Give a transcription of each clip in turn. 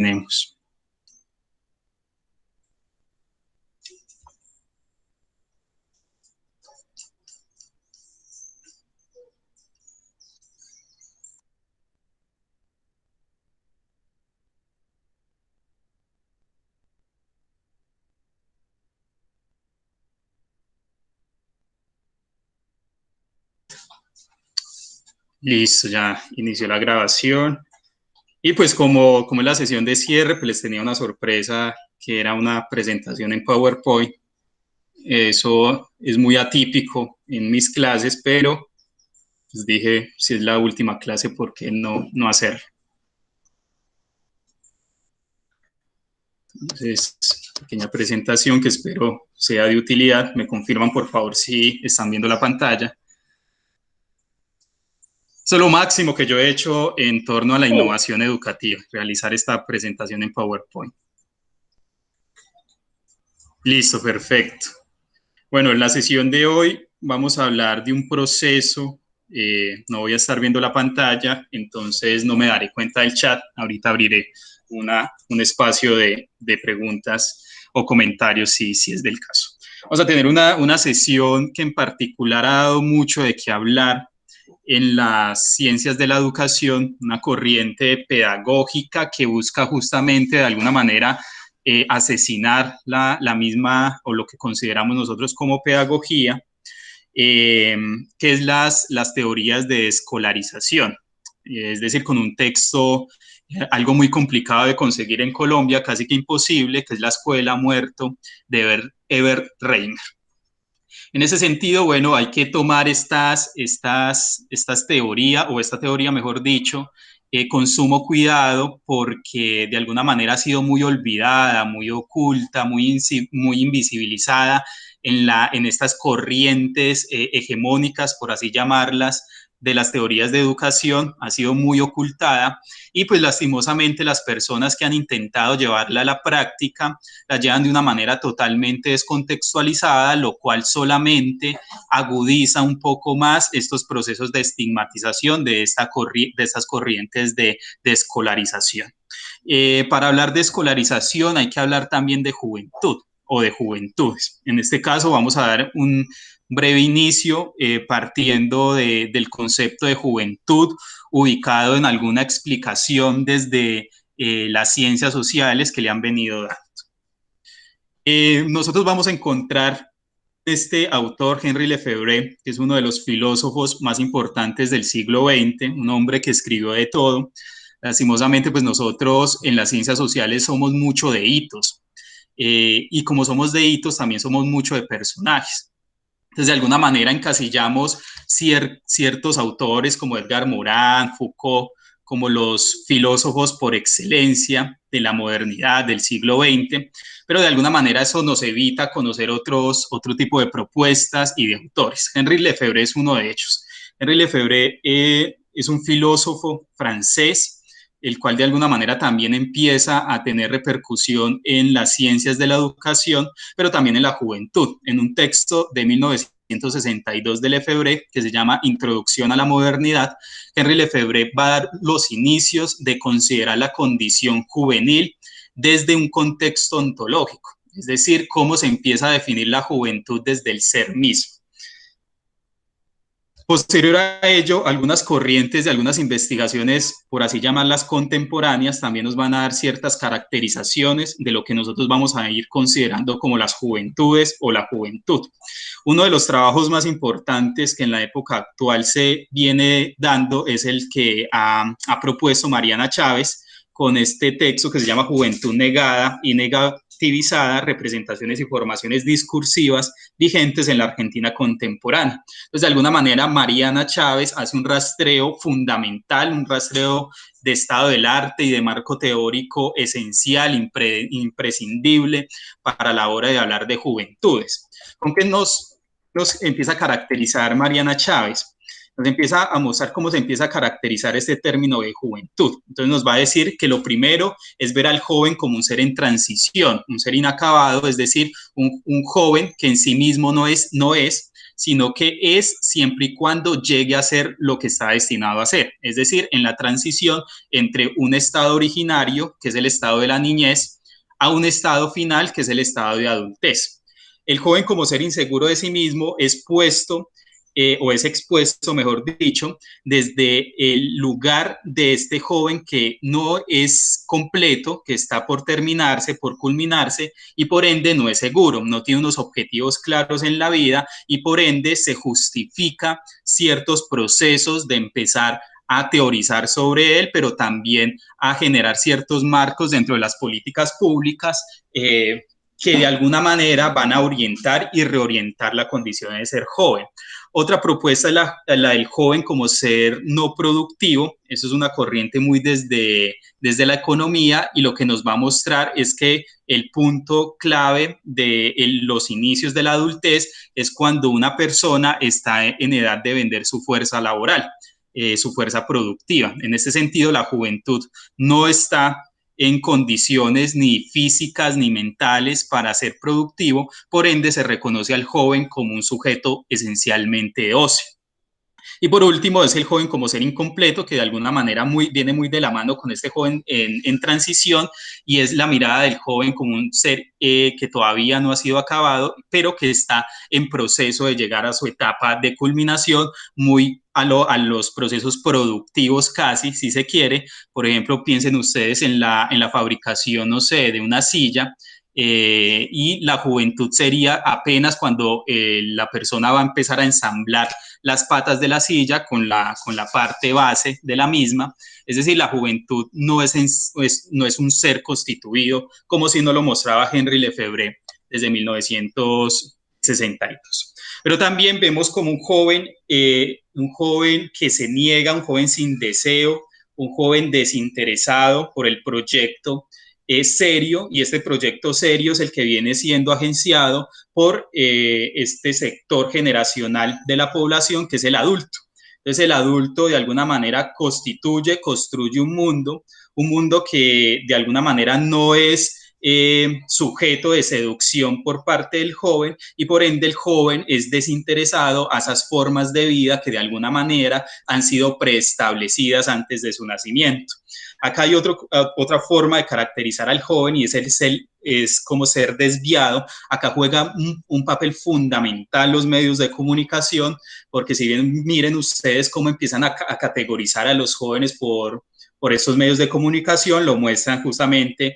tenemos. Listo, ya inició la grabación. Y pues como es la sesión de cierre, pues les tenía una sorpresa que era una presentación en PowerPoint. Eso es muy atípico en mis clases, pero pues dije, si es la última clase, ¿por qué no hacerlo? Entonces, pequeña presentación que espero sea de utilidad. Me confirman, por favor, si están viendo la pantalla. Eso es lo máximo que yo he hecho en torno a la innovación educativa, realizar esta presentación en PowerPoint. Listo, perfecto. Bueno, en la sesión de hoy vamos a hablar de un proceso. No voy a estar viendo la pantalla, entonces no me daré cuenta del chat. Ahorita abriré un espacio de preguntas o comentarios si es del caso. Vamos a tener una sesión que en particular ha dado mucho de qué hablar en las ciencias de la educación, una corriente pedagógica que busca justamente de alguna manera asesinar la misma o lo que consideramos nosotros como pedagogía, que es las teorías de escolarización. Es decir, con un texto algo muy complicado de conseguir en Colombia, casi que imposible, que es La escuela ha muerto, de Ever Reimer. En ese sentido, bueno, hay que tomar estas teorías, o esta teoría, mejor dicho, con sumo cuidado, porque de alguna manera ha sido muy olvidada, muy oculta, muy invisibilizada en estas corrientes hegemónicas, por así llamarlas, de las teorías de educación, ha sido muy ocultada, y pues lastimosamente las personas que han intentado llevarla a la práctica la llevan de una manera totalmente descontextualizada, lo cual solamente agudiza un poco más estos procesos de estigmatización de estas corrientes de escolarización. Para hablar de escolarización hay que hablar también de juventud o de juventudes. En este caso vamos a dar un breve inicio partiendo del concepto de juventud ubicado en alguna explicación desde las ciencias sociales que le han venido dando. Nosotros vamos a encontrar este autor, Henri Lefebvre, que es uno de los filósofos más importantes del siglo XX, un hombre que escribió de todo. Lastimosamente, pues nosotros en las ciencias sociales somos mucho de hitos, y como somos de hitos, también somos mucho de personajes. Entonces, de alguna manera encasillamos ciertos autores como Edgar Morin, Foucault, como los filósofos por excelencia de la modernidad del siglo XX, pero de alguna manera eso nos evita conocer otro tipo de propuestas y de autores. Henri Lefebvre es uno de ellos. Henri Lefebvre es un filósofo francés, el cual de alguna manera también empieza a tener repercusión en las ciencias de la educación, pero también en la juventud, en un texto de 1962 de Lefebvre que se llama Introducción a la modernidad. Henri Lefebvre va a dar los inicios de considerar la condición juvenil desde un contexto ontológico, es decir, cómo se empieza a definir la juventud desde el ser mismo. Posterior a ello, algunas corrientes de algunas investigaciones, por así llamarlas contemporáneas, también nos van a dar ciertas caracterizaciones de lo que nosotros vamos a ir considerando como las juventudes o la juventud. Uno de los trabajos más importantes que en la época actual se viene dando es el que ha propuesto Mariana Chávez con este texto que se llama Juventud negada y negativizada, representaciones y formaciones discursivas vigentes en la Argentina contemporánea. Entonces, de alguna manera, Mariana Chávez hace un rastreo fundamental, un rastreo de estado del arte y de marco teórico esencial, imprescindible para la hora de hablar de juventudes. ¿Con qué nos empieza a caracterizar Mariana Chávez? Nos empieza a mostrar cómo se empieza a caracterizar este término de juventud. Entonces nos va a decir que lo primero es ver al joven como un ser en transición, un ser inacabado, es decir, un joven que en sí mismo no es, sino que es siempre y cuando llegue a ser lo que está destinado a ser, es decir, en la transición entre un estado originario, que es el estado de la niñez, a un estado final, que es el estado de adultez. El joven, como ser inseguro de sí mismo, es puesto o es expuesto, mejor dicho, desde el lugar de este joven que no es completo, que está por terminarse, por culminarse, y por ende no es seguro, no tiene unos objetivos claros en la vida, y por ende se justifica ciertos procesos de empezar a teorizar sobre él, pero también a generar ciertos marcos dentro de las políticas públicas que de alguna manera van a orientar y reorientar la condición de ser joven. Otra propuesta es la del joven como ser no productivo. Eso es una corriente muy desde la economía, y lo que nos va a mostrar es que el punto clave de los inicios de la adultez es cuando una persona está en edad de vender su fuerza laboral, su fuerza productiva. En este sentido, la juventud no está en condiciones ni físicas ni mentales para ser productivo, por ende se reconoce al joven como un sujeto esencialmente de ocio. Y por último, es el joven como ser incompleto, que de alguna manera viene muy de la mano con este joven en transición, y es la mirada del joven como un ser que todavía no ha sido acabado, pero que está en proceso de llegar a su etapa de culminación, muy a los procesos productivos casi, si se quiere. Por ejemplo, piensen ustedes en la fabricación, no sé, de una silla, y la juventud sería apenas cuando la persona va a empezar a ensamblar las patas de la silla con la parte base de la misma. Es decir, la juventud no es un ser constituido, como si nos lo mostraba Henry Lefebvre desde 1962. Pero también vemos como un joven que se niega, un joven sin deseo, un joven desinteresado por el proyecto serio, y este proyecto serio es el que viene siendo agenciado por este sector generacional de la población, que es el adulto. Entonces el adulto de alguna manera construye un mundo que de alguna manera no es sujeto de seducción por parte del joven, y por ende el joven es desinteresado a esas formas de vida que de alguna manera han sido preestablecidas antes de su nacimiento. Acá hay otra forma de caracterizar al joven, y es como ser desviado. Acá juega un papel fundamental los medios de comunicación, porque si bien miren ustedes cómo empiezan a categorizar a los jóvenes por estos medios de comunicación, lo muestran justamente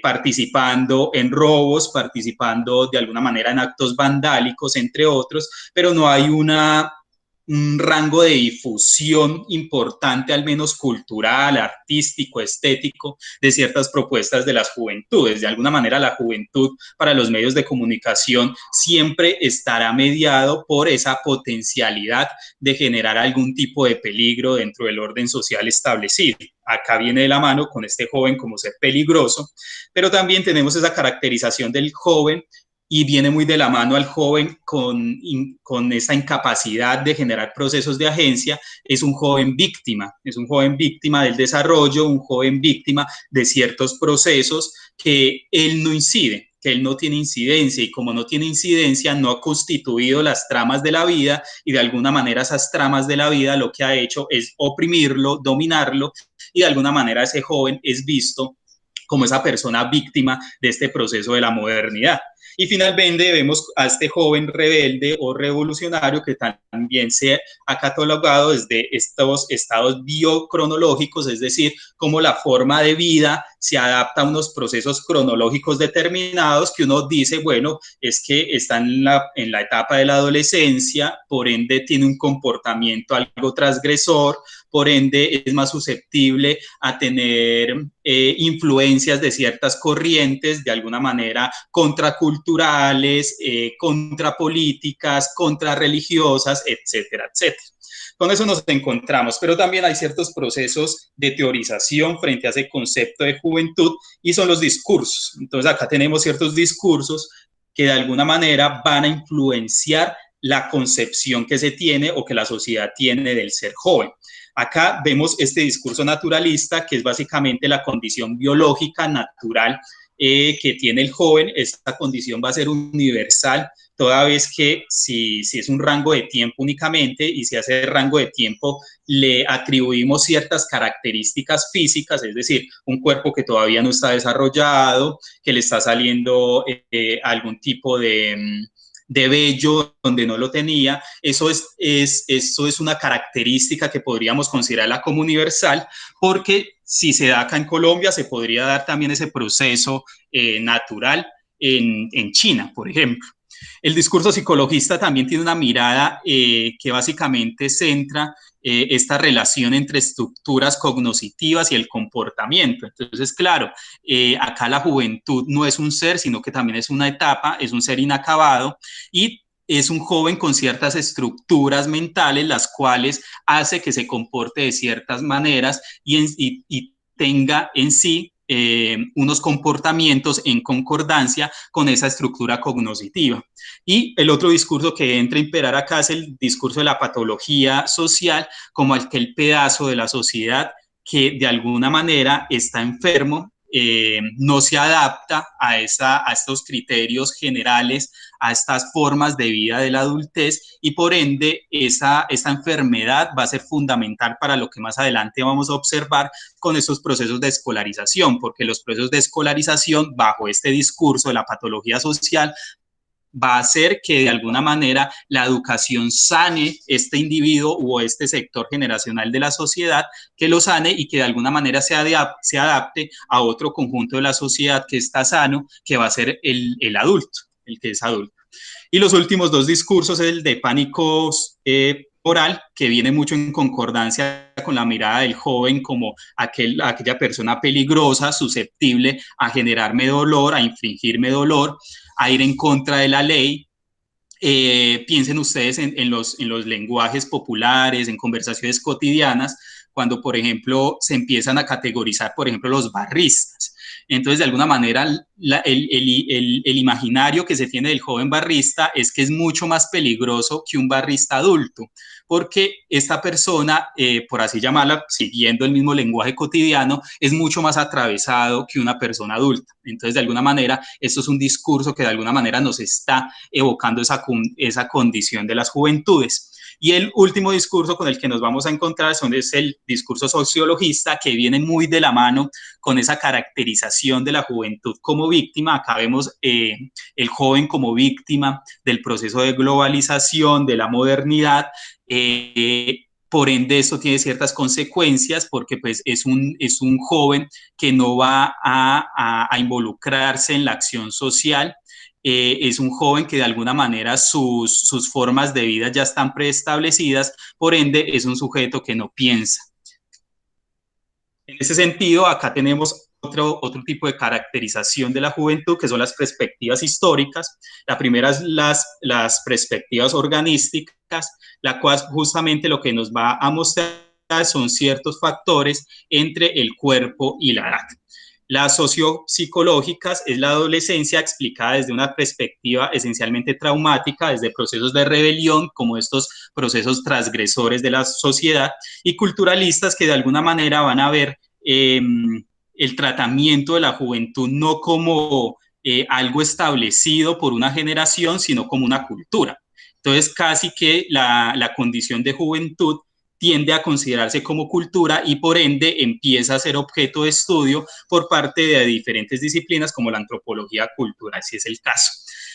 participando en robos, participando de alguna manera en actos vandálicos, entre otros, pero no hay un rango de difusión importante, al menos cultural, artístico, estético, de ciertas propuestas de las juventudes. De alguna manera, la juventud para los medios de comunicación siempre estará mediado por esa potencialidad de generar algún tipo de peligro dentro del orden social establecido. Acá viene de la mano con este joven como ser peligroso, pero también tenemos esa caracterización del joven, y viene muy de la mano al joven con esa incapacidad de generar procesos de agencia. Es un joven víctima del desarrollo, un joven víctima de ciertos procesos que él no incide, que él no tiene incidencia, y como no tiene incidencia, no ha constituido las tramas de la vida, y de alguna manera esas tramas de la vida lo que ha hecho es oprimirlo, dominarlo, y de alguna manera ese joven es visto como esa persona víctima de este proceso de la modernidad. Y finalmente vemos a este joven rebelde o revolucionario, que también se ha catalogado desde estos estados biocronológicos, es decir, cómo la forma de vida se adapta a unos procesos cronológicos determinados, que uno dice, bueno, es que está en la etapa de la adolescencia, por ende tiene un comportamiento algo transgresor, por ende es más susceptible a tener influencias de ciertas corrientes, de alguna manera contraculturales, contrapolíticas, contrarreligiosas, etcétera, etcétera. Con eso nos encontramos, pero también hay ciertos procesos de teorización frente a ese concepto de juventud, y son los discursos. Entonces acá tenemos ciertos discursos que de alguna manera van a influenciar la concepción que se tiene o que la sociedad tiene del ser joven. Acá vemos este discurso naturalista, que es básicamente la condición biológica natural que tiene el joven, esta condición va a ser universal, toda vez que si es un rango de tiempo únicamente y si a ese rango de tiempo le atribuimos ciertas características físicas, es decir, un cuerpo que todavía no está desarrollado, que le está saliendo algún tipo de vello donde no lo tenía, eso es una característica que podríamos considerarla como universal, porque si se da acá en Colombia, se podría dar también ese proceso natural en China, por ejemplo. El discurso psicologista también tiene una mirada que básicamente centra esta relación entre estructuras cognitivas y el comportamiento. Entonces, claro, acá la juventud no es un ser, sino que también es una etapa, es un ser inacabado y es un joven con ciertas estructuras mentales, las cuales hace que se comporte de ciertas maneras y tenga en sí unos comportamientos en concordancia con esa estructura cognitiva. Y el otro discurso que entra a imperar acá es el discurso de la patología social, como aquel pedazo de la sociedad que de alguna manera está enfermo, no se adapta a estos criterios generales, a estas formas de vida de la adultez y por ende esa enfermedad va a ser fundamental para lo que más adelante vamos a observar con esos procesos de escolarización, porque los procesos de escolarización bajo este discurso de la patología social va a hacer que de alguna manera la educación sane este individuo o este sector generacional de la sociedad, que lo sane y que de alguna manera se adapte a otro conjunto de la sociedad que está sano, que va a ser el adulto, el que es adulto. Y los últimos dos discursos, el de pánico oral, que viene mucho en concordancia con la mirada del joven como aquella persona peligrosa, susceptible a generarme dolor, a infligirme dolor, a ir en contra de la ley. Piensen ustedes en los lenguajes populares, en conversaciones cotidianas, cuando, por ejemplo, se empiezan a categorizar, por ejemplo, los barristas. Entonces, de alguna manera, el imaginario que se tiene del joven barrista es que es mucho más peligroso que un barrista adulto, porque esta persona, por así llamarla, siguiendo el mismo lenguaje cotidiano, es mucho más atravesado que una persona adulta. Entonces, de alguna manera, esto es un discurso que de alguna manera nos está evocando esa condición de las juventudes. Y el último discurso con el que nos vamos a encontrar es el discurso sociologista, que viene muy de la mano con esa caracterización de la juventud como víctima. Acá vemos el joven como víctima del proceso de globalización, de la modernidad. Por ende, esto tiene ciertas consecuencias porque pues, es un joven que no va a involucrarse en la acción social. Es un joven que de alguna manera sus formas de vida ya están preestablecidas, por ende es un sujeto que no piensa. En ese sentido, acá tenemos otro tipo de caracterización de la juventud, que son las perspectivas históricas. La primera es las perspectivas organísticas, la cual justamente lo que nos va a mostrar son ciertos factores entre el cuerpo y la edad. Las sociopsicológicas es la adolescencia explicada desde una perspectiva esencialmente traumática, desde procesos de rebelión, como estos procesos transgresores de la sociedad, y culturalistas que de alguna manera van a ver el tratamiento de la juventud no como algo establecido por una generación, sino como una cultura. Entonces, casi que la condición de juventud tiende a considerarse como cultura y por ende empieza a ser objeto de estudio por parte de diferentes disciplinas como la antropología cultural, si es el caso.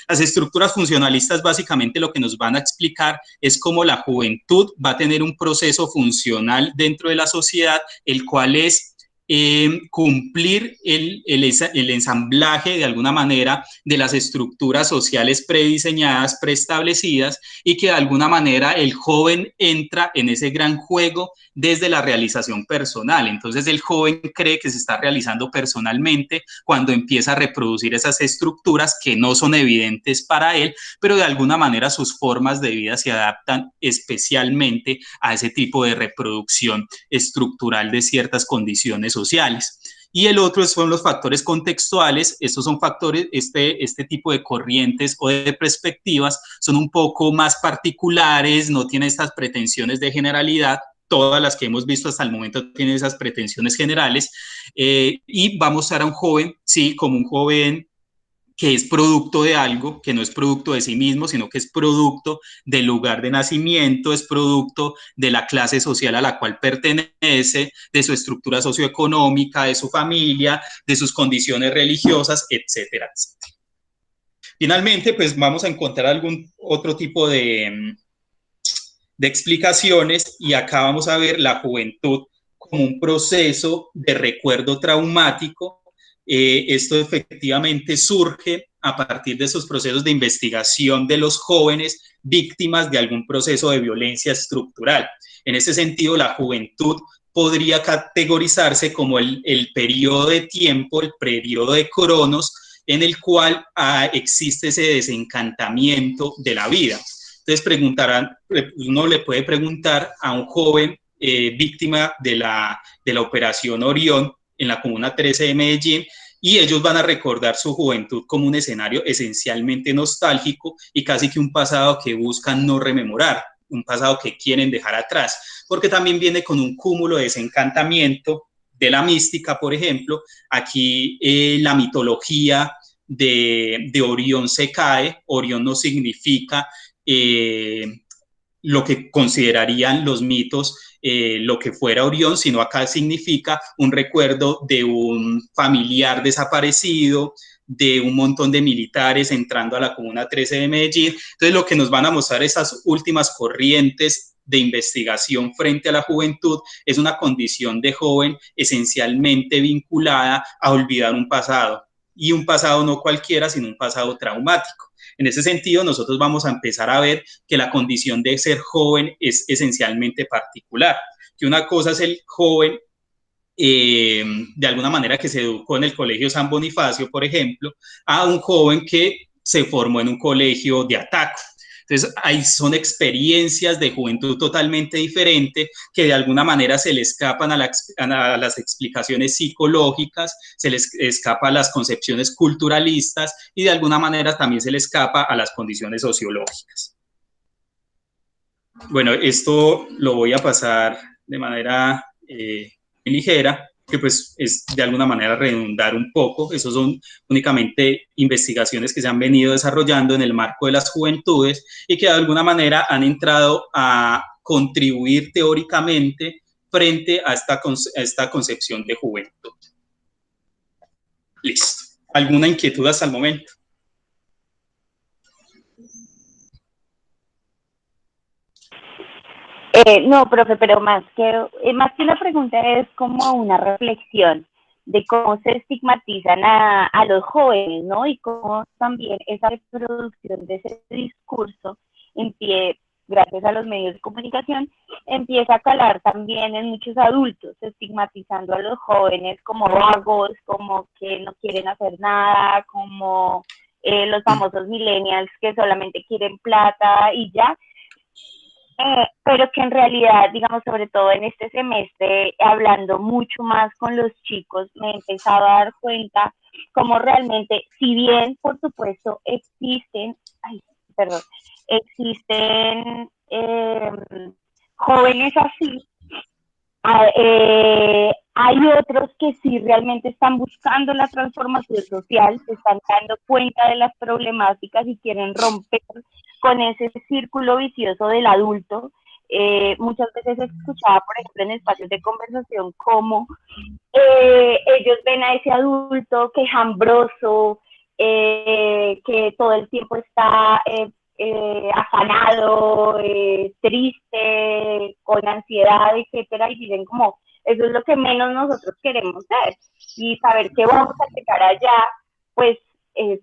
Las estructuras funcionalistas básicamente lo que nos van a explicar es cómo la juventud va a tener un proceso funcional dentro de la sociedad, el cual es cumplir el ensamblaje de alguna manera de las estructuras sociales prediseñadas, preestablecidas, y que de alguna manera el joven entra en ese gran juego desde la realización personal. Entonces el joven cree que se está realizando personalmente cuando empieza a reproducir esas estructuras que no son evidentes para él, pero de alguna manera sus formas de vida se adaptan especialmente a ese tipo de reproducción estructural de ciertas condiciones sociales. Y el otro son los factores contextuales. Estos son factores, este tipo de corrientes o de perspectivas son un poco más particulares, no tienen estas pretensiones de generalidad, todas las que hemos visto hasta el momento tienen esas pretensiones generales, y va a mostrar a un joven, sí, como un joven que es producto de algo, que no es producto de sí mismo, sino que es producto del lugar de nacimiento, es producto de la clase social a la cual pertenece, de su estructura socioeconómica, de su familia, de sus condiciones religiosas, etcétera, etcétera. Finalmente, pues vamos a encontrar algún otro tipo de explicaciones, y acá vamos a ver la juventud como un proceso de recuerdo traumático. Esto efectivamente surge a partir de esos procesos de investigación de los jóvenes víctimas de algún proceso de violencia estructural. En ese sentido, la juventud podría categorizarse como el periodo de tiempo, el periodo de Cronos, en el cual existe ese desencantamiento de la vida. Entonces uno le puede preguntar a un joven víctima de la operación Orión en la Comuna 13 de Medellín, y ellos van a recordar su juventud como un escenario esencialmente nostálgico y casi que un pasado que buscan no rememorar, un pasado que quieren dejar atrás, porque también viene con un cúmulo de desencantamiento de la mística, por ejemplo. Aquí la mitología de Orión se cae. Orión no significa lo que considerarían los mitos lo que fuera Orión, sino acá significa un recuerdo de un familiar desaparecido, de un montón de militares entrando a la Comuna 13 de Medellín. Entonces, lo que nos van a mostrar esas últimas corrientes de investigación frente a la juventud es una condición de joven esencialmente vinculada a olvidar un pasado, y un pasado no cualquiera, sino un pasado traumático. En ese sentido, nosotros vamos a empezar a ver que la condición de ser joven es esencialmente particular, que una cosa es el joven de alguna manera que se educó en el Colegio San Bonifacio, por ejemplo, a un joven que se formó en un colegio de Ataco. Entonces, ahí son experiencias de juventud totalmente diferentes que de alguna manera se le escapan a las explicaciones psicológicas, se les escapa a las concepciones culturalistas, y de alguna manera también se le escapa a las condiciones sociológicas. Bueno, esto lo voy a pasar de manera ligera, que pues es de alguna manera redundar un poco. Esos son únicamente investigaciones que se han venido desarrollando en el marco de las juventudes y que de alguna manera han entrado a contribuir teóricamente frente a esta concepción de juventud. Listo. ¿Alguna inquietud hasta el momento? No, profe, pero más que una pregunta es como una reflexión de cómo se estigmatizan a los jóvenes, ¿no? Y cómo también esa reproducción de ese discurso gracias a los medios de comunicación, empieza a calar también en muchos adultos, estigmatizando a los jóvenes como vagos, como que no quieren hacer nada, como los famosos millennials que solamente quieren plata y ya. Pero que en realidad, digamos, sobre todo en este semestre, hablando mucho más con los chicos, me he empezado a dar cuenta como realmente, si bien, por supuesto, existen jóvenes así, hay otros que sí realmente están buscando la transformación social, se están dando cuenta de las problemáticas y quieren romper con ese círculo vicioso del adulto. Muchas veces escuchaba, por ejemplo, en espacios de conversación, cómo ellos ven a ese adulto quejambroso, que todo el tiempo está afanado, triste, con ansiedad, etcétera, y dicen como, eso es lo que menos nosotros queremos ser, y saber que vamos a llegar allá, pues,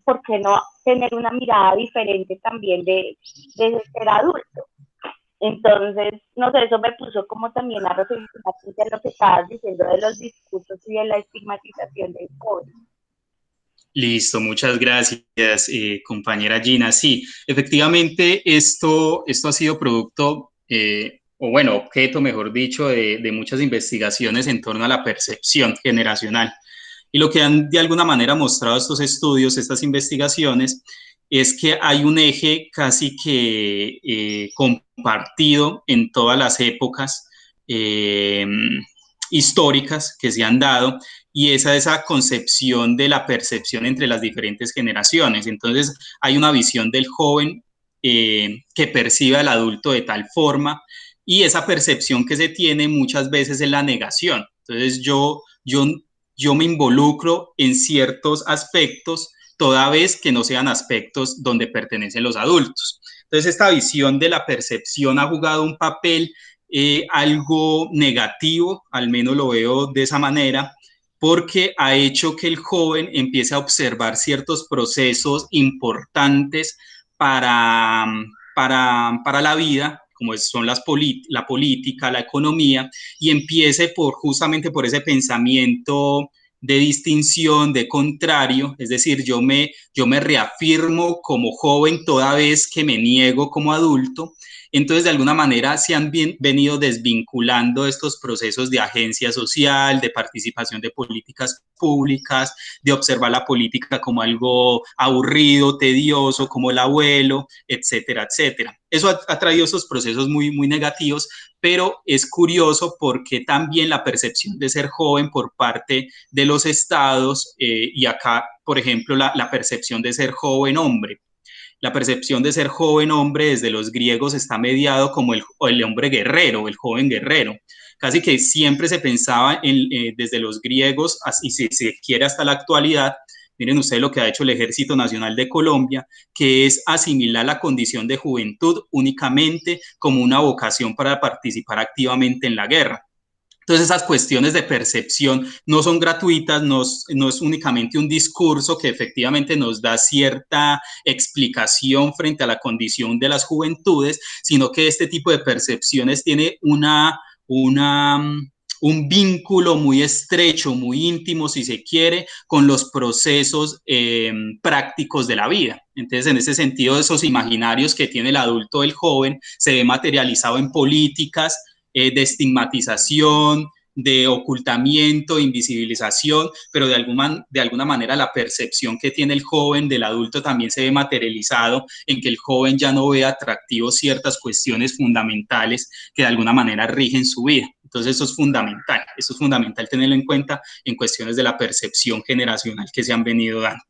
¿por qué no tener una mirada diferente también de ser adulto? Entonces, no sé, eso me puso como también a reflexionar de lo que estabas diciendo de los discursos y de la estigmatización del joven. Listo, muchas gracias, compañera Gina. Sí, efectivamente, esto ha sido producto, o bueno, objeto, mejor dicho, de muchas investigaciones en torno a la percepción generacional. Y lo que han de alguna manera mostrado estos estudios, estas investigaciones, es que hay un eje casi que compartido en todas las épocas históricas que se han dado, y esa concepción de la percepción entre las diferentes generaciones. Entonces hay una visión del joven que percibe al adulto de tal forma, y esa percepción que se tiene muchas veces es la negación. Entonces yo me involucro en ciertos aspectos toda vez que no sean aspectos donde pertenecen los adultos. Entonces esta visión de la percepción ha jugado un papel algo negativo, al menos lo veo de esa manera, porque ha hecho que el joven empiece a observar ciertos procesos importantes para la vida, como son la política, la economía, y empiece justamente por ese pensamiento de distinción, de contrario, es decir, yo me reafirmo como joven toda vez que me niego como adulto. Entonces, de alguna manera, se han venido desvinculando estos procesos de agencia social, de participación de políticas públicas, de observar la política como algo aburrido, tedioso, como el abuelo, etcétera, etcétera. Eso ha traído esos procesos muy, muy negativos, pero es curioso porque también la percepción de ser joven por parte de los estados, y acá, por ejemplo, la percepción de ser joven hombre. La percepción de ser joven hombre desde los griegos está mediado como el hombre guerrero, el joven guerrero. Casi que siempre se pensaba desde los griegos, y si se quiere hasta la actualidad, miren ustedes lo que ha hecho el Ejército Nacional de Colombia, que es asimilar la condición de juventud únicamente como una vocación para participar activamente en la guerra. Entonces esas cuestiones de percepción no son gratuitas, no es únicamente un discurso que efectivamente nos da cierta explicación frente a la condición de las juventudes, sino que este tipo de percepciones tiene un vínculo muy estrecho, muy íntimo, si se quiere, con los procesos prácticos de la vida. Entonces, en ese sentido, esos imaginarios que tiene el adulto, el joven, se ve materializado en políticas de estigmatización, de ocultamiento, invisibilización, pero de alguna manera la percepción que tiene el joven del adulto también se ve materializado en que el joven ya no ve atractivos ciertas cuestiones fundamentales que de alguna manera rigen su vida. Entonces eso es fundamental tenerlo en cuenta en cuestiones de la percepción generacional que se han venido dando.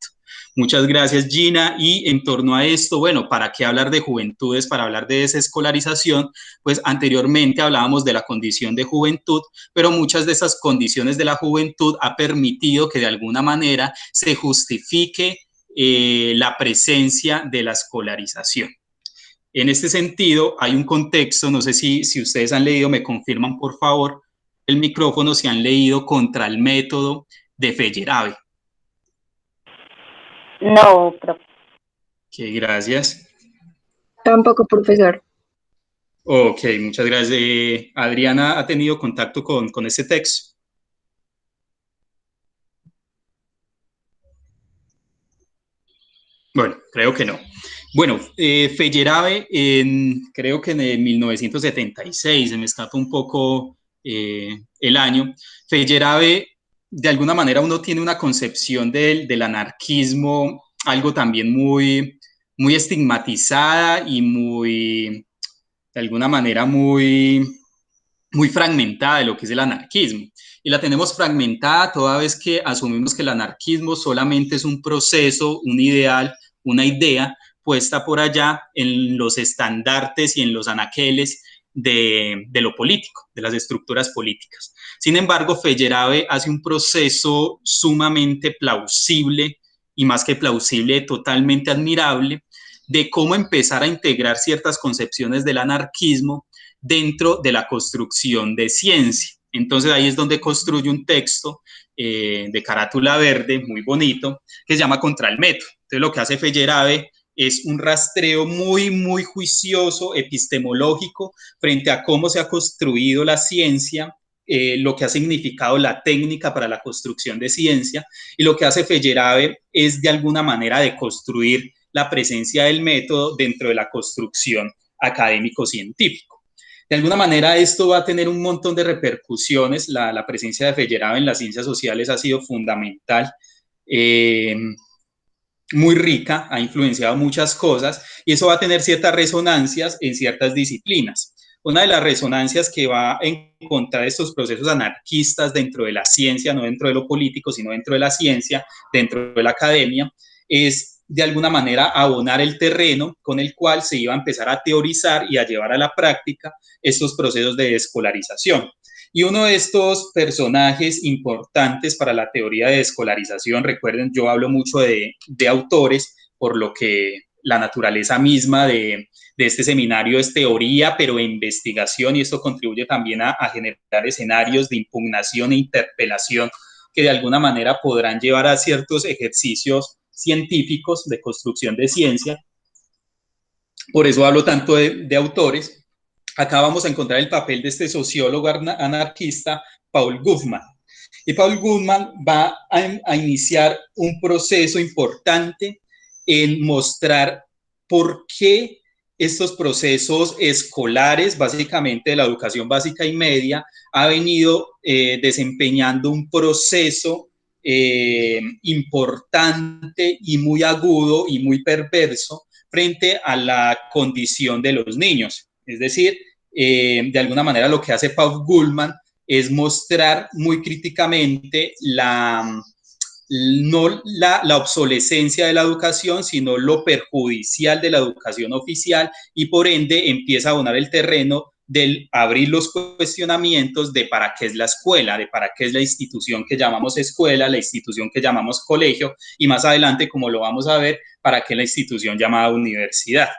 Muchas gracias, Gina. Y en torno a esto, bueno, ¿para qué hablar de juventudes? Para hablar de desescolarización, pues anteriormente hablábamos de la condición de juventud, pero muchas de esas condiciones de la juventud ha permitido que de alguna manera se justifique la presencia de la escolarización. En este sentido, hay un contexto, no sé si ustedes han leído, me confirman por favor el micrófono, si han leído Contra el método de Feyerabend. No, profe. Ok, gracias. Tampoco, profesor. Ok, muchas gracias. Adriana, ¿ha tenido contacto con ese texto? Bueno, creo que no. Bueno, Feyerabend, creo que en 1976, se me escapa un poco el año. Feyerabend, de alguna manera uno tiene una concepción del anarquismo, algo también muy, muy estigmatizada y muy, de alguna manera muy fragmentada de lo que es el anarquismo. Y la tenemos fragmentada toda vez que asumimos que el anarquismo solamente es un proceso, un ideal, una idea puesta por allá en los estandartes y en los anaqueles de lo político, de las estructuras políticas. Sin embargo, Feyerabend hace un proceso sumamente plausible, y más que plausible, totalmente admirable, de cómo empezar a integrar ciertas concepciones del anarquismo dentro de la construcción de ciencia. Entonces ahí es donde construye un texto de carátula verde, muy bonito, que se llama Contra el método. Entonces lo que hace Feyerabend es un rastreo muy, muy juicioso, epistemológico, frente a cómo se ha construido la ciencia, lo que ha significado la técnica para la construcción de ciencia, y lo que hace Feyerabend es de alguna manera de construir la presencia del método dentro de la construcción académico-científica. De alguna manera esto va a tener un montón de repercusiones. La presencia de Feyerabend en las ciencias sociales ha sido fundamental, muy rica, ha influenciado muchas cosas, y eso va a tener ciertas resonancias en ciertas disciplinas. una de las resonancias que va a encontrar estos procesos anarquistas dentro de la ciencia, no dentro de lo político, sino dentro de la ciencia, dentro de la academia, es de alguna manera abonar el terreno con el cual se iba a empezar a teorizar y a llevar a la práctica estos procesos de desescolarización. Y uno de estos personajes importantes para la teoría de desescolarización, recuerden, yo hablo mucho de autores, por lo que la naturaleza misma de este seminario es teoría, pero investigación, y esto contribuye también a generar escenarios de impugnación e interpelación que de alguna manera podrán llevar a ciertos ejercicios científicos de construcción de ciencia. Por eso hablo tanto de autores. Acá vamos a encontrar el papel de este sociólogo anarquista, Paul Goffman. Y Paul Goffman va a iniciar un proceso importante en mostrar por qué estos procesos escolares, básicamente de la educación básica y media, ha venido desempeñando un proceso importante y muy agudo y muy perverso frente a la condición de los niños. Es decir, de alguna manera lo que hace Paul Goffman es mostrar muy críticamente no la obsolescencia de la educación, sino lo perjudicial de la educación oficial, y por ende empieza a abonar el terreno del abrir los cuestionamientos de para qué es la escuela, de para qué es la institución que llamamos escuela, la institución que llamamos colegio, y más adelante, como lo vamos a ver, para qué la institución llamada universidad.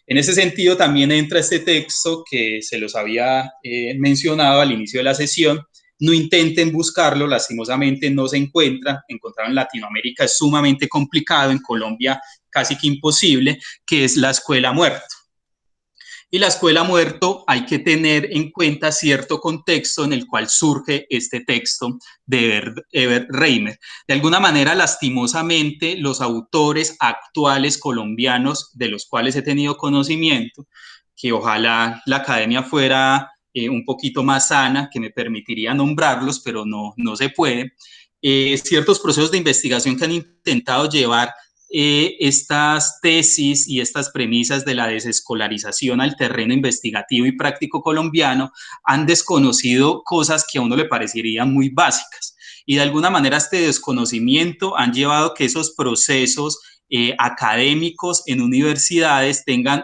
En ese sentido también entra este texto que se los había mencionado al inicio de la sesión. No intenten buscarlo, lastimosamente no se encuentra, encontrarlo en Latinoamérica es sumamente complicado, en Colombia casi que imposible, que es La Escuela Muerto. Y La Escuela Muerto hay que tener en cuenta cierto contexto en el cual surge este texto de Herbert Reimer. De alguna manera, lastimosamente, los autores actuales colombianos de los cuales he tenido conocimiento, que ojalá la academia fuera un poquito más sana, que me permitiría nombrarlos, pero no se puede, ciertos procesos de investigación que han intentado llevar estas tesis y estas premisas de la desescolarización al terreno investigativo y práctico colombiano han desconocido cosas que a uno le parecerían muy básicas. Y de alguna manera este desconocimiento han llevado que esos procesos académicos en universidades tengan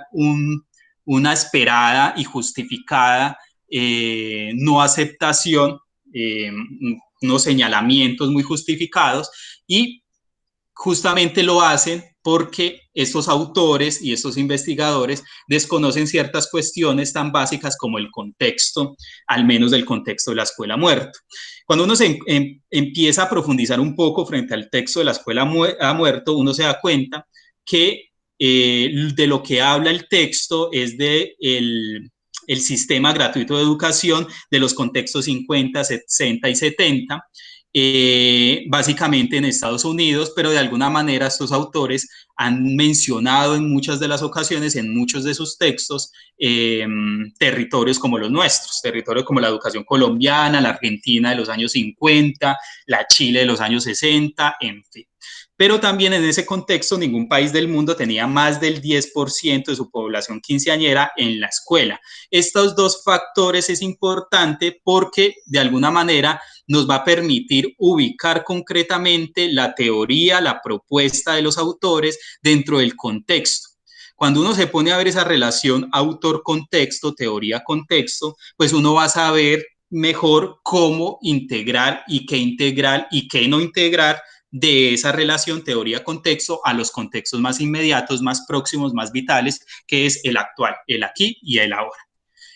una esperada y justificada no aceptación, unos señalamientos muy justificados, y justamente lo hacen porque estos autores y estos investigadores desconocen ciertas cuestiones tan básicas como el contexto, al menos del contexto de La Escuela Muerto. Cuando uno empieza a profundizar un poco frente al texto de La Escuela Muerto, uno se da cuenta que de lo que habla el texto es de el sistema gratuito de educación de los contextos 50, 60 y 70, básicamente en Estados Unidos, pero de alguna manera estos autores han mencionado en muchas de las ocasiones, en muchos de sus textos, territorios como los nuestros, territorios como la educación colombiana, la Argentina de los años 50, la Chile de los años 60, en fin. Pero también en ese contexto ningún país del mundo tenía más del 10% de su población quinceañera en la escuela. Estos dos factores es importante porque de alguna manera nos va a permitir ubicar concretamente la teoría, la propuesta de los autores dentro del contexto. Cuando uno se pone a ver esa relación autor-contexto, teoría-contexto, pues uno va a saber mejor cómo integrar y qué no integrar de esa relación teoría-contexto a los contextos más inmediatos, más próximos, más vitales, que es el actual, el aquí y el ahora.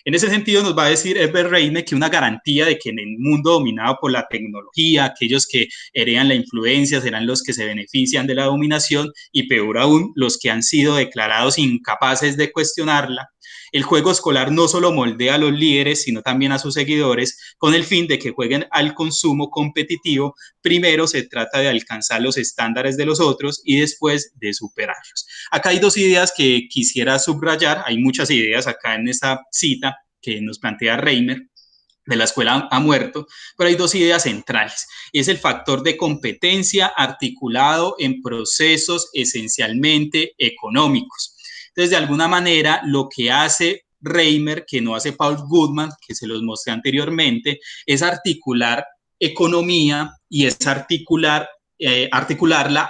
En ese sentido nos va a decir Herbert Reimer que una garantía de que en el mundo dominado por la tecnología, aquellos que heredan la influencia serán los que se benefician de la dominación, y peor aún, los que han sido declarados incapaces de cuestionarla. El juego escolar no solo moldea a los líderes, sino también a sus seguidores, con el fin de que jueguen al consumo competitivo. Primero se trata de alcanzar los estándares de los otros y después de superarlos. Acá hay dos ideas que quisiera subrayar, hay muchas ideas acá en esta cita que nos plantea Reimer, de La Escuela Muerto, pero hay dos ideas centrales. Es el factor de competencia articulado en procesos esencialmente económicos. Entonces, de alguna manera, lo que hace Reimer, que no hace Paul Goodman, que se los mostré anteriormente, es articular economía y es articularla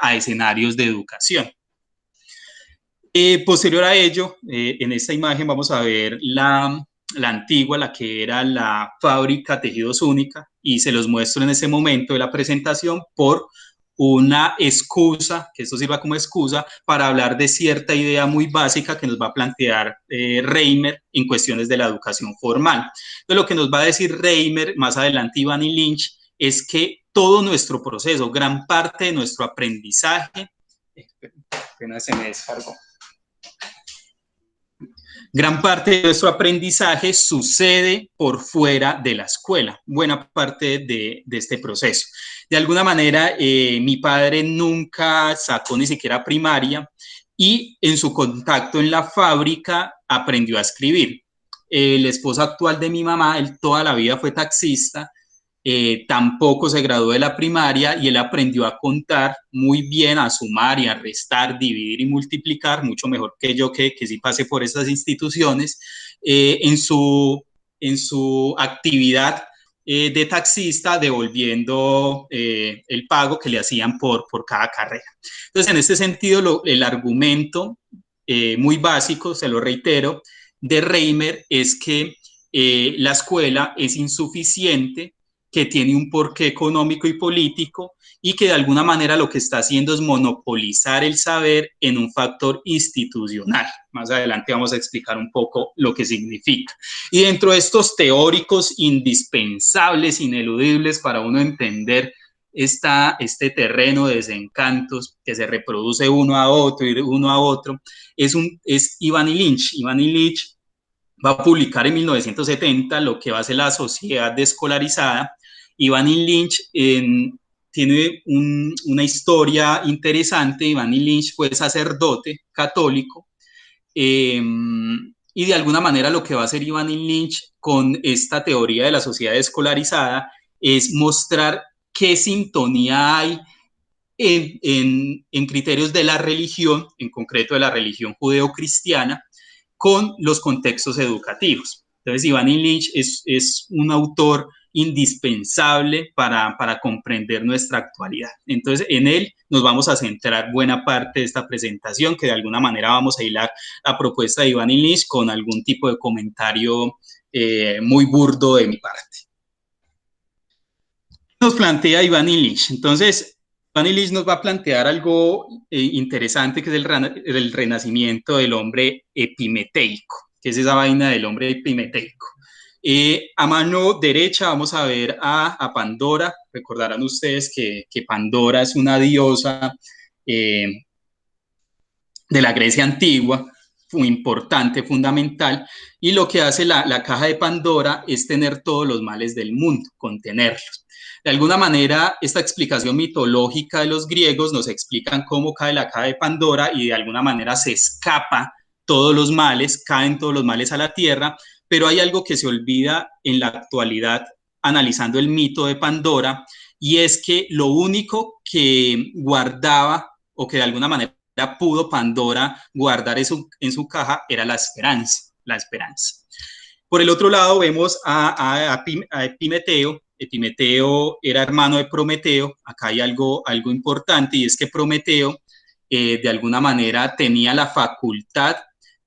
a escenarios de educación. Posterior a ello, en esta imagen vamos a ver la antigua, la que era la fábrica Tejidos Única, y se los muestro en ese momento de la presentación por una excusa, que esto sirva como excusa para hablar de cierta idea muy básica que nos va a plantear Reimer en cuestiones de la educación formal. Entonces, lo que nos va a decir Reimer, más adelante Iván y Lynch, es que todo nuestro proceso, gran parte de nuestro aprendizaje, apenas se me descargó. Gran parte de nuestro aprendizaje sucede por fuera de la escuela, buena parte de este proceso. De alguna manera, mi padre nunca sacó ni siquiera primaria y en su contacto en la fábrica aprendió a escribir. El esposo actual de mi mamá, él toda la vida fue taxista, tampoco se graduó de la primaria y él aprendió a contar muy bien, a sumar y a restar, dividir y multiplicar, mucho mejor que yo que sí pasé por esas instituciones, en su actividad de taxista, devolviendo el pago que le hacían por cada carrera. Entonces, en este sentido, el argumento muy básico, se lo reitero, de Reimer es que la escuela es insuficiente, que tiene un porqué económico y político y que de alguna manera lo que está haciendo es monopolizar el saber en un factor institucional. Más adelante vamos a explicar un poco lo que significa. Y dentro de estos teóricos indispensables, ineludibles para uno entender este terreno de desencantos que se reproduce uno a otro y uno a otro, es Iván y Lynch. Iván y Lynch va a publicar en 1970 lo que va a ser la Sociedad Desescolarizada. Iván y Lynch tiene una historia interesante. Iván y Lynch fue sacerdote católico y de alguna manera lo que va a hacer Iván y Lynch con esta teoría de la sociedad escolarizada es mostrar qué sintonía hay en criterios de la religión, en concreto de la religión judeocristiana, con los contextos educativos. Entonces, Iván y Lynch es un autor indispensable para comprender nuestra actualidad. Entonces, en él nos vamos a centrar buena parte de esta presentación, que de alguna manera vamos a hilar la propuesta de Iván y Lynch con algún tipo de comentario muy burdo de mi parte. Nos plantea Iván y Lynch. Entonces, Iván y Lynch nos va a plantear algo interesante, que es el renacimiento del hombre epimeteico, que es esa vaina del hombre epimeteico. A mano derecha vamos a ver a Pandora. Recordarán ustedes que Pandora es una diosa de la Grecia antigua, muy importante, fundamental, y lo que hace la caja de Pandora es tener todos los males del mundo, contenerlos. De alguna manera, esta explicación mitológica de los griegos nos explican cómo cae la caja de Pandora y de alguna manera se escapa todos los males, caen todos los males a la tierra, pero hay algo que se olvida en la actualidad analizando el mito de Pandora, y es que lo único que guardaba o que de alguna manera pudo Pandora guardar en su caja era la esperanza, la esperanza. Por el otro lado vemos a Epimeteo. Epimeteo era hermano de Prometeo. Acá hay algo importante, y es que Prometeo de alguna manera tenía la facultad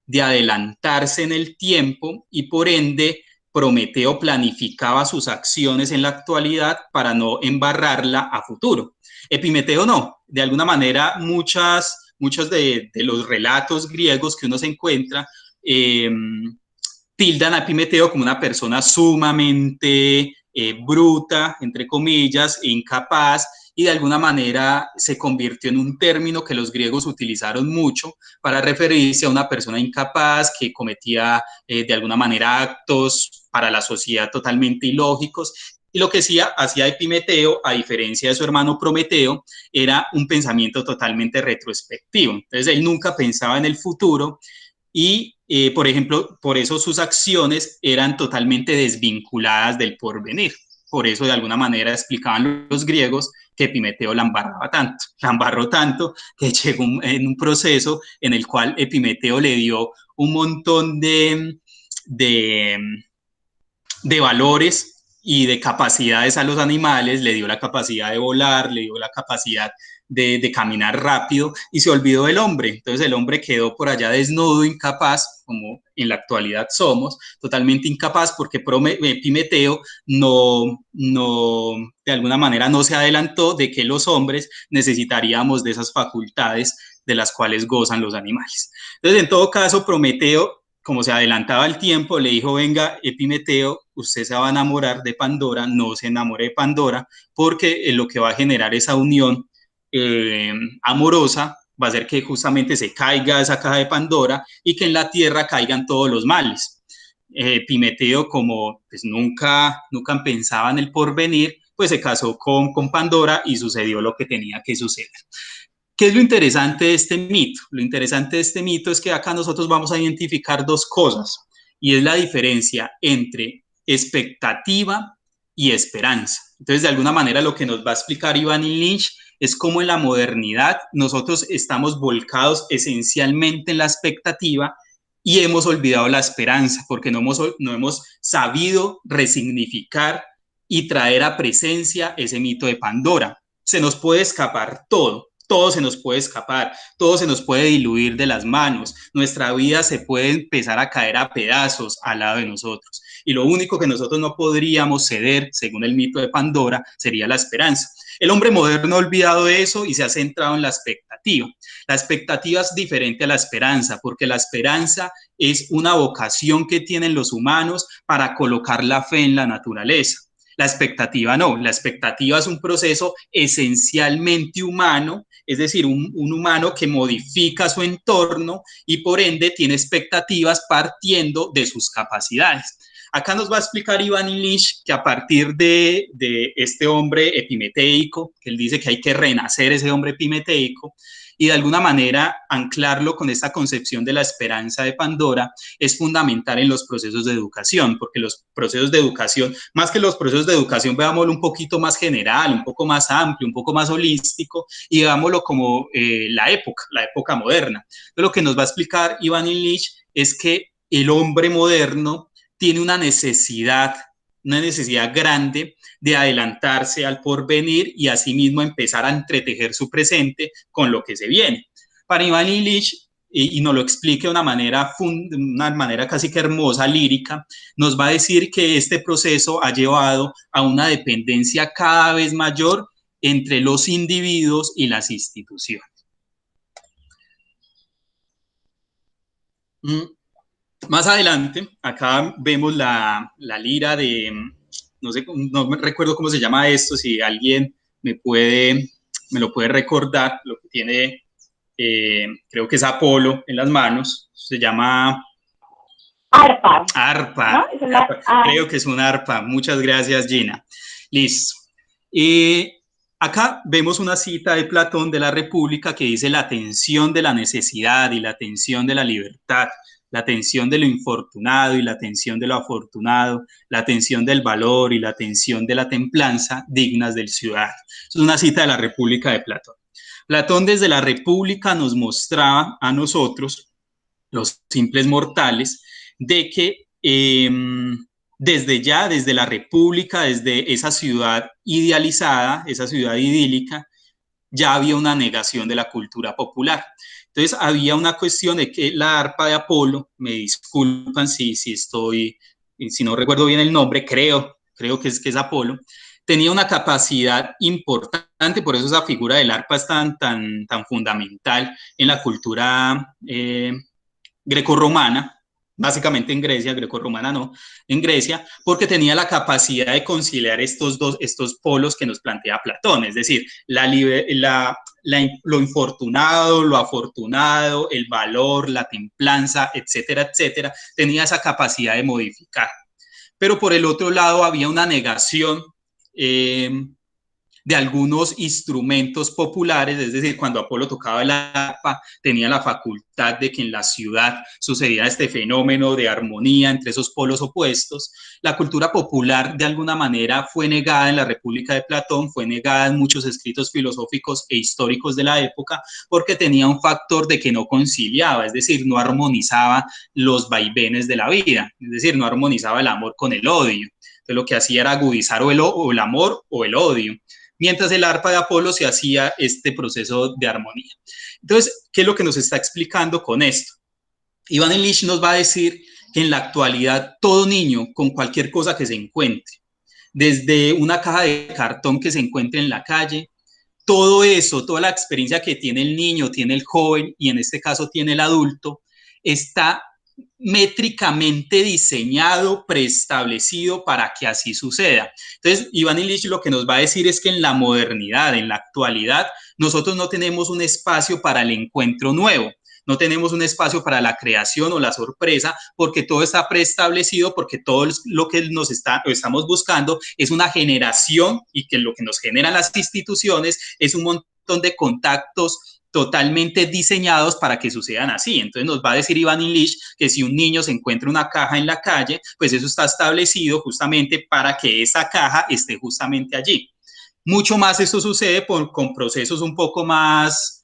de adelantarse en el tiempo y por ende Prometeo planificaba sus acciones en la actualidad para no embarrarla a futuro. Epimeteo no. De alguna manera muchos de los relatos griegos que uno se encuentra tildan a Epimeteo como una persona sumamente bruta, entre comillas, incapaz, y de alguna manera se convirtió en un término que los griegos utilizaron mucho para referirse a una persona incapaz que cometía de alguna manera actos para la sociedad totalmente ilógicos. Y lo que hacía Epimeteo, a diferencia de su hermano Prometeo, era un pensamiento totalmente retrospectivo. Entonces, él nunca pensaba en el futuro y, por ejemplo, por eso sus acciones eran totalmente desvinculadas del porvenir. Por eso, de alguna manera, explicaban los griegos que Epimeteo la embarró tanto que llegó en un proceso en el cual Epimeteo le dio un montón de de valores y de capacidades a los animales, le dio la capacidad de volar, le dio la capacidad de caminar rápido y se olvidó del hombre. Entonces el hombre quedó por allá desnudo, incapaz, como en la actualidad somos, totalmente incapaz porque Epimeteo de alguna manera no se adelantó de que los hombres necesitaríamos de esas facultades de las cuales gozan los animales. Entonces, en todo caso, Prometeo, como se adelantaba el tiempo, le dijo, venga, Epimeteo, usted se va a enamorar de Pandora, no se enamore de Pandora, porque lo que va a generar esa unión amorosa va a hacer que justamente se caiga esa caja de Pandora y que en la tierra caigan todos los males. Epimeteo, como pues, nunca pensaba en el porvenir, pues se casó con Pandora y sucedió lo que tenía que suceder. ¿Qué es lo interesante de este mito? Lo interesante de este mito es que acá nosotros vamos a identificar dos cosas, y es la diferencia entre expectativa y esperanza. Entonces, de alguna manera, lo que nos va a explicar Iván Illich es cómo en la modernidad nosotros estamos volcados esencialmente en la expectativa y hemos olvidado la esperanza, porque no hemos sabido resignificar y traer a presencia ese mito de Pandora. Se nos puede escapar todo se nos puede escapar, todo se nos puede diluir de las manos, nuestra vida se puede empezar a caer a pedazos al lado de nosotros. Y lo único que nosotros no podríamos ceder, según el mito de Pandora, sería la esperanza. El hombre moderno ha olvidado eso y se ha centrado en la expectativa. La expectativa es diferente a la esperanza, porque la esperanza es una vocación que tienen los humanos para colocar la fe en la naturaleza. La expectativa no, la expectativa es un proceso esencialmente humano, es decir, un humano que modifica su entorno y por ende tiene expectativas partiendo de sus capacidades. Acá nos va a explicar Iván Illich que a partir de este hombre epimeteico, que él dice que hay que renacer ese hombre epimeteico, y de alguna manera anclarlo con esta concepción de la esperanza de Pandora es fundamental en los procesos de educación, porque los procesos de educación, más que los procesos de educación, veámoslo un poquito más general, un poco más amplio, un poco más holístico, y veámoslo como la época moderna. Entonces, lo que nos va a explicar Iván Illich es que el hombre moderno tiene una necesidad grande de adelantarse al porvenir y asimismo empezar a entretejer su presente con lo que se viene. Para Iván Illich, y nos lo explique de una manera casi que hermosa, lírica, nos va a decir que este proceso ha llevado a una dependencia cada vez mayor entre los individuos y las instituciones. Más adelante, acá vemos la lira de, no me recuerdo cómo se llama esto, si alguien me lo puede recordar, lo que tiene, creo que es Apolo en las manos, se llama... Arpa. Arpa, ¿no? Creo que es una arpa. Muchas gracias, Gina. Listo. Acá vemos una cita de Platón de la República que dice la tensión de la necesidad y la tensión de la libertad, la tensión de lo infortunado y la tensión de lo afortunado, la tensión del valor y la tensión de la templanza dignas del ciudadano. Es una cita de la República de Platón. Platón desde la República nos mostraba a nosotros, los simples mortales, de que desde la República, desde esa ciudad idealizada, esa ciudad idílica, ya había una negación de la cultura popular. Entonces había una cuestión de que la arpa de Apolo, me disculpan si no recuerdo bien el nombre, creo que es Apolo, tenía una capacidad importante, por eso esa figura del arpa es tan fundamental en la cultura grecorromana, básicamente en Grecia, grecorromana no, en Grecia, porque tenía la capacidad de conciliar estos polos que nos plantea Platón, es decir, lo infortunado, lo afortunado, el valor, la templanza, etcétera, etcétera, tenía esa capacidad de modificar. Pero por el otro lado había una negación de algunos instrumentos populares, es decir, cuando Apolo tocaba el arpa, tenía la facultad de que en la ciudad sucediera este fenómeno de armonía entre esos polos opuestos. La cultura popular, de alguna manera, fue negada en la República de Platón, fue negada en muchos escritos filosóficos e históricos de la época, porque tenía un factor de que no conciliaba, es decir, no armonizaba los vaivenes de la vida, es decir, no armonizaba el amor con el odio. Entonces, lo que hacía era agudizar o el amor o el odio, mientras el arpa de Apolo se hacía este proceso de armonía. Entonces, ¿qué es lo que nos está explicando con esto? Ivan Illich nos va a decir que en la actualidad todo niño con cualquier cosa que se encuentre, desde una caja de cartón que se encuentre en la calle, todo eso, toda la experiencia que tiene el niño, tiene el joven y en este caso tiene el adulto, está métricamente diseñado, preestablecido para que así suceda. Entonces, Ivan Illich lo que nos va a decir es que en la modernidad, en la actualidad, nosotros no tenemos un espacio para el encuentro nuevo, no tenemos un espacio para la creación o la sorpresa, porque todo está preestablecido, porque todo lo que estamos buscando es una generación y que lo que nos generan las instituciones es un montón de contactos totalmente diseñados para que sucedan así. Entonces nos va a decir Ivan Illich que si un niño se encuentra una caja en la calle, pues eso está establecido justamente para que esa caja esté justamente allí. Mucho más esto sucede con procesos un poco más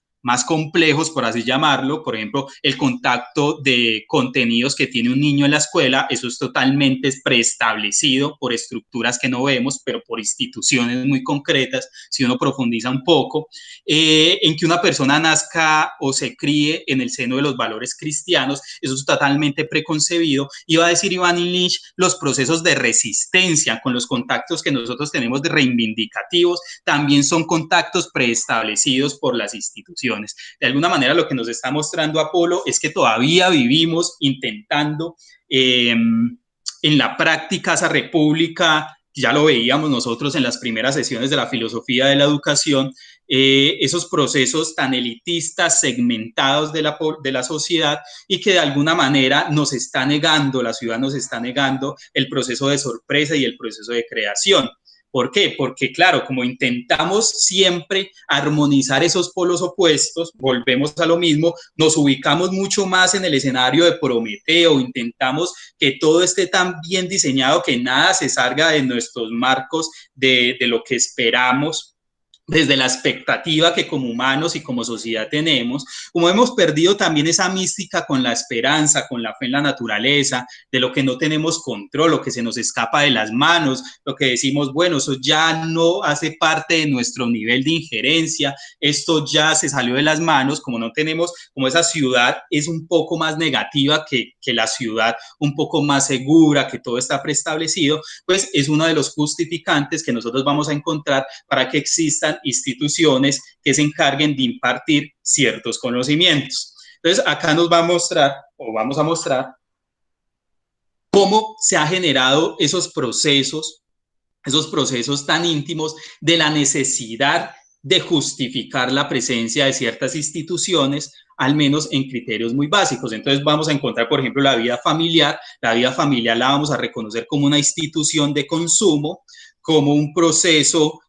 complejos, por así llamarlo. Por ejemplo, el contacto de contenidos que tiene un niño en la escuela, eso es totalmente preestablecido por estructuras que no vemos, pero por instituciones muy concretas, si uno profundiza un poco. En que una persona nazca o se críe en el seno de los valores cristianos, eso es totalmente preconcebido. Y va a decir Ivan Illich, los procesos de resistencia con los contactos que nosotros tenemos de reivindicativos, también son contactos preestablecidos por las instituciones. De alguna manera lo que nos está mostrando Apolo es que todavía vivimos intentando en la práctica esa república, ya lo veíamos nosotros en las primeras sesiones de la filosofía de la educación, esos procesos tan elitistas, segmentados de la sociedad y que de alguna manera nos está negando, la ciudad nos está negando el proceso de sorpresa y el proceso de creación. ¿Por qué? Porque, claro, como intentamos siempre armonizar esos polos opuestos, volvemos a lo mismo, nos ubicamos mucho más en el escenario de Prometeo, intentamos que todo esté tan bien diseñado que nada se salga de nuestros marcos de lo que esperamos, desde la expectativa que como humanos y como sociedad tenemos, como hemos perdido también esa mística con la esperanza, con la fe en la naturaleza, de lo que no tenemos control, lo que se nos escapa de las manos, lo que decimos, bueno, eso ya no hace parte de nuestro nivel de injerencia, esto ya se salió de las manos, como no tenemos, como esa ciudad es un poco más negativa que la ciudad un poco más segura, que todo está preestablecido, pues es uno de los justificantes que nosotros vamos a encontrar para que existan instituciones que se encarguen de impartir ciertos conocimientos. Entonces, acá nos va a mostrar, o vamos a mostrar, cómo se han generado esos procesos tan íntimos de la necesidad de justificar la presencia de ciertas instituciones, al menos en criterios muy básicos. Entonces vamos a encontrar, por ejemplo, la vida familiar la vamos a reconocer como una institución de consumo, como un proceso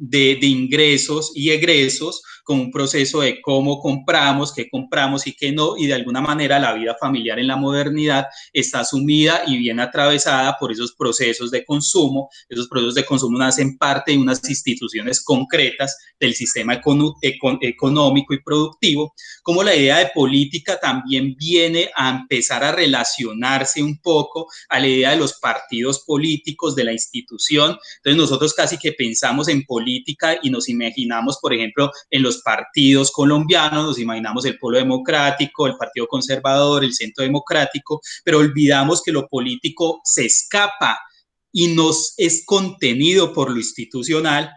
de ingresos y egresos, como un proceso de cómo compramos, qué compramos y qué no, y de alguna manera la vida familiar en la modernidad está sumida y bien atravesada por esos procesos de consumo. Esos procesos de consumo nacen parte de unas instituciones concretas del sistema económico y productivo, como la idea de política también viene a empezar a relacionarse un poco a la idea de los partidos políticos, de la institución. Entonces nosotros casi que pensamos en política y nos imaginamos, por ejemplo, en los partidos colombianos, nos imaginamos el Polo Democrático, el Partido Conservador, el Centro Democrático, pero olvidamos que lo político se escapa y nos es contenido por lo institucional.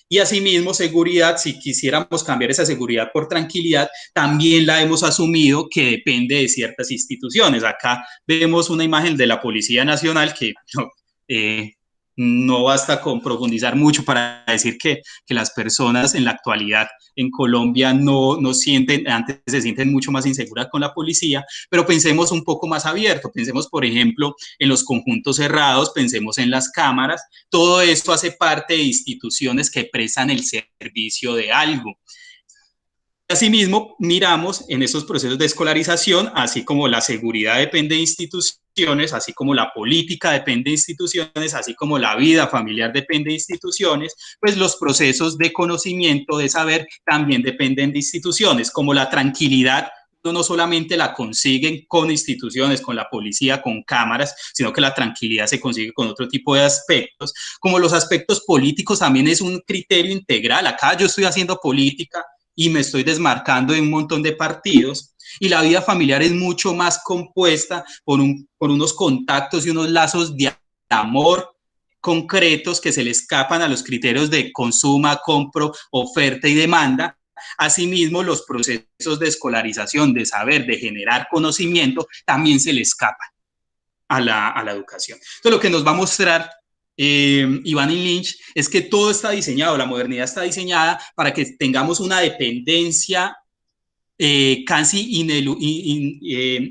Y asimismo, seguridad, si quisiéramos cambiar esa seguridad por tranquilidad, también la hemos asumido que depende de ciertas instituciones. Acá vemos una imagen de la Policía Nacional que No basta con profundizar mucho para decir que las personas en la actualidad en Colombia no sienten, antes se sienten mucho más inseguras con la policía, pero pensemos un poco más abierto, pensemos por ejemplo en los conjuntos cerrados, pensemos en las cámaras, todo esto hace parte de instituciones que prestan el servicio de algo. Asimismo, miramos en esos procesos de escolarización, así como la seguridad depende de instituciones, así como la política depende de instituciones, así como la vida familiar depende de instituciones, pues los procesos de conocimiento, de saber, también dependen de instituciones, como la tranquilidad no solamente la consiguen con instituciones, con la policía, con cámaras, sino que la tranquilidad se consigue con otro tipo de aspectos, como los aspectos políticos también es un criterio integral. Acá yo estoy haciendo política y me estoy desmarcando de un montón de partidos, y la vida familiar es mucho más compuesta por unos contactos y unos lazos de amor concretos que se le escapan a los criterios de consumo, compro, oferta y demanda. Asimismo, los procesos de escolarización, de saber, de generar conocimiento, también se le escapan a la educación. Entonces, lo que nos va a mostrar Iván y Lynch es que todo está diseñado, la modernidad está diseñada para que tengamos una dependencia casi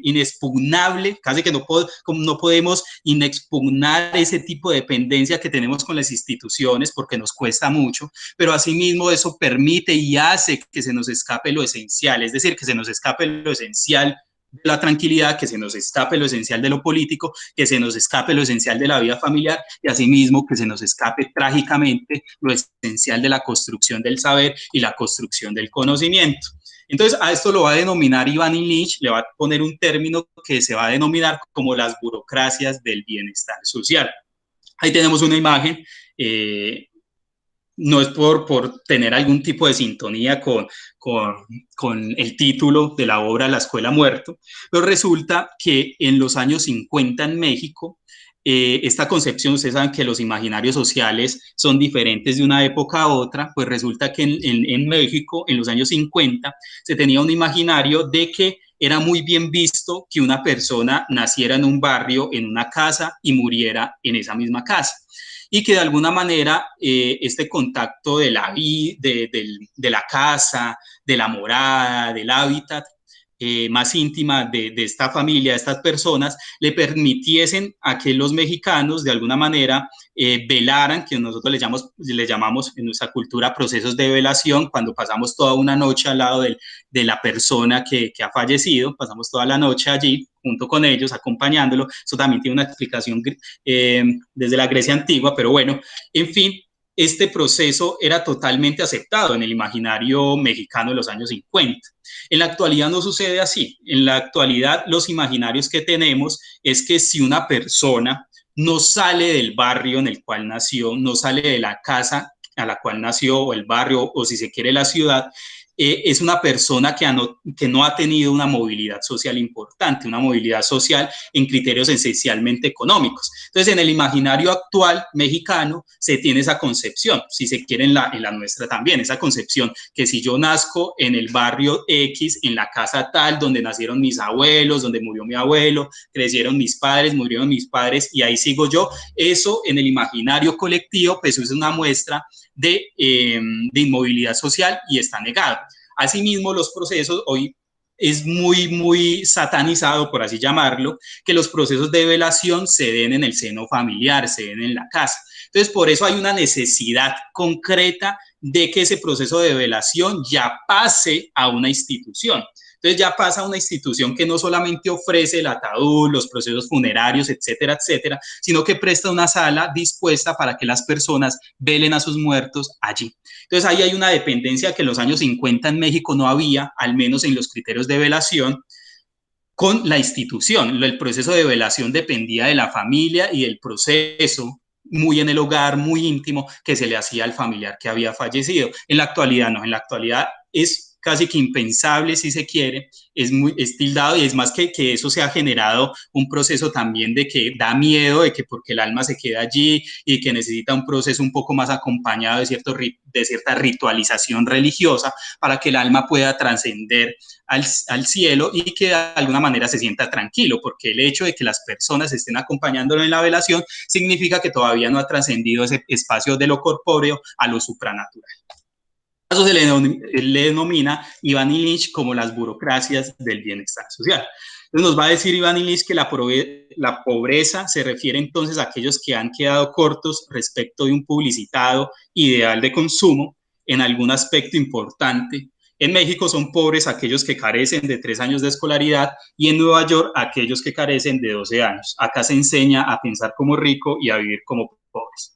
inexpugnable, casi que no podemos inexpugnar ese tipo de dependencia que tenemos con las instituciones porque nos cuesta mucho, pero asimismo eso permite y hace que se nos escape lo esencial, es decir, que se nos escape lo esencial de la tranquilidad, que se nos escape lo esencial de lo político, que se nos escape lo esencial de la vida familiar y asimismo que se nos escape trágicamente lo esencial de la construcción del saber y la construcción del conocimiento. Entonces, a esto lo va a denominar Iván y Lynch, le va a poner un término que se va a denominar como las burocracias del bienestar social. Ahí tenemos una imagen, no es por tener algún tipo de sintonía con el título de la obra La Escuela Muerto, pero resulta que en los años 50 en México, esta concepción, ustedes saben que los imaginarios sociales son diferentes de una época a otra, pues resulta que en México, en los años 50, se tenía un imaginario de que era muy bien visto que una persona naciera en un barrio, en una casa, y muriera en esa misma casa. Y que de alguna manera este contacto de la casa, de la morada, del hábitat, más íntima de esta familia, de estas personas, le permitiesen a que los mexicanos de alguna manera velaran, que nosotros le llamamos en nuestra cultura procesos de velación, cuando pasamos toda una noche al lado de la persona que ha fallecido, pasamos toda la noche allí junto con ellos, acompañándolo. Eso también tiene una explicación desde la Grecia antigua, pero bueno, en fin, este proceso era totalmente aceptado en el imaginario mexicano de los años 50. En la actualidad no sucede así. En la actualidad los imaginarios que tenemos es que si una persona no sale del barrio en el cual nació, no sale de la casa a la cual nació, o el barrio, o si se quiere la ciudad, es una persona que no ha tenido una movilidad social importante, una movilidad social en criterios esencialmente económicos. Entonces, en el imaginario actual mexicano se tiene esa concepción, si se quiere en la nuestra también, esa concepción que si yo nazco en el barrio X, en la casa tal, donde nacieron mis abuelos, donde murió mi abuelo, crecieron mis padres, murieron mis padres, y ahí sigo yo, eso en el imaginario colectivo, pues es una muestra de inmovilidad social y está negado. Asimismo, los procesos, hoy es muy satanizado, por así llamarlo, que los procesos de velación se den en el seno familiar, se den en la casa. Entonces, por eso hay una necesidad concreta de que ese proceso de velación ya pase a una institución. Entonces ya pasa a una institución que no solamente ofrece el ataúd, los procesos funerarios, etcétera, etcétera, sino que presta una sala dispuesta para que las personas velen a sus muertos allí. Entonces ahí hay una dependencia que en los años 50 en México no había, al menos en los criterios de velación, con la institución. El proceso de velación dependía de la familia y del proceso muy en el hogar, muy íntimo, que se le hacía al familiar que había fallecido. En la actualidad no, en la actualidad es casi que impensable si se quiere, es tildado, y es más que eso se ha generado un proceso también de que da miedo, de que porque el alma se queda allí y que necesita un proceso un poco más acompañado de cierta ritualización religiosa para que el alma pueda trascender al cielo y que de alguna manera se sienta tranquilo, porque el hecho de que las personas estén acompañándolo en la velación significa que todavía no ha trascendido ese espacio de lo corpóreo a lo supranatural. Eso se le denomina Iván Illich como las burocracias del bienestar social. Entonces nos va a decir Iván Illich que la pobreza se refiere entonces a aquellos que han quedado cortos respecto de un publicitado ideal de consumo en algún aspecto importante. En México son pobres aquellos que carecen de 3 años de escolaridad y en Nueva York aquellos que carecen de 12 años. Acá se enseña a pensar como rico y a vivir como pobres.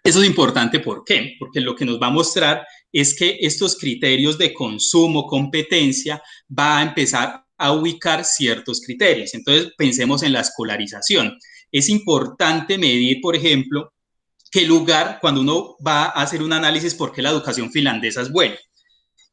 Eso es importante, ¿por qué? Porque lo que nos va a mostrar es que estos criterios de consumo, competencia, va a empezar a ubicar ciertos criterios. Entonces, pensemos en la escolarización. Es importante medir, por ejemplo, qué lugar, cuando uno va a hacer un análisis, por qué la educación finlandesa es buena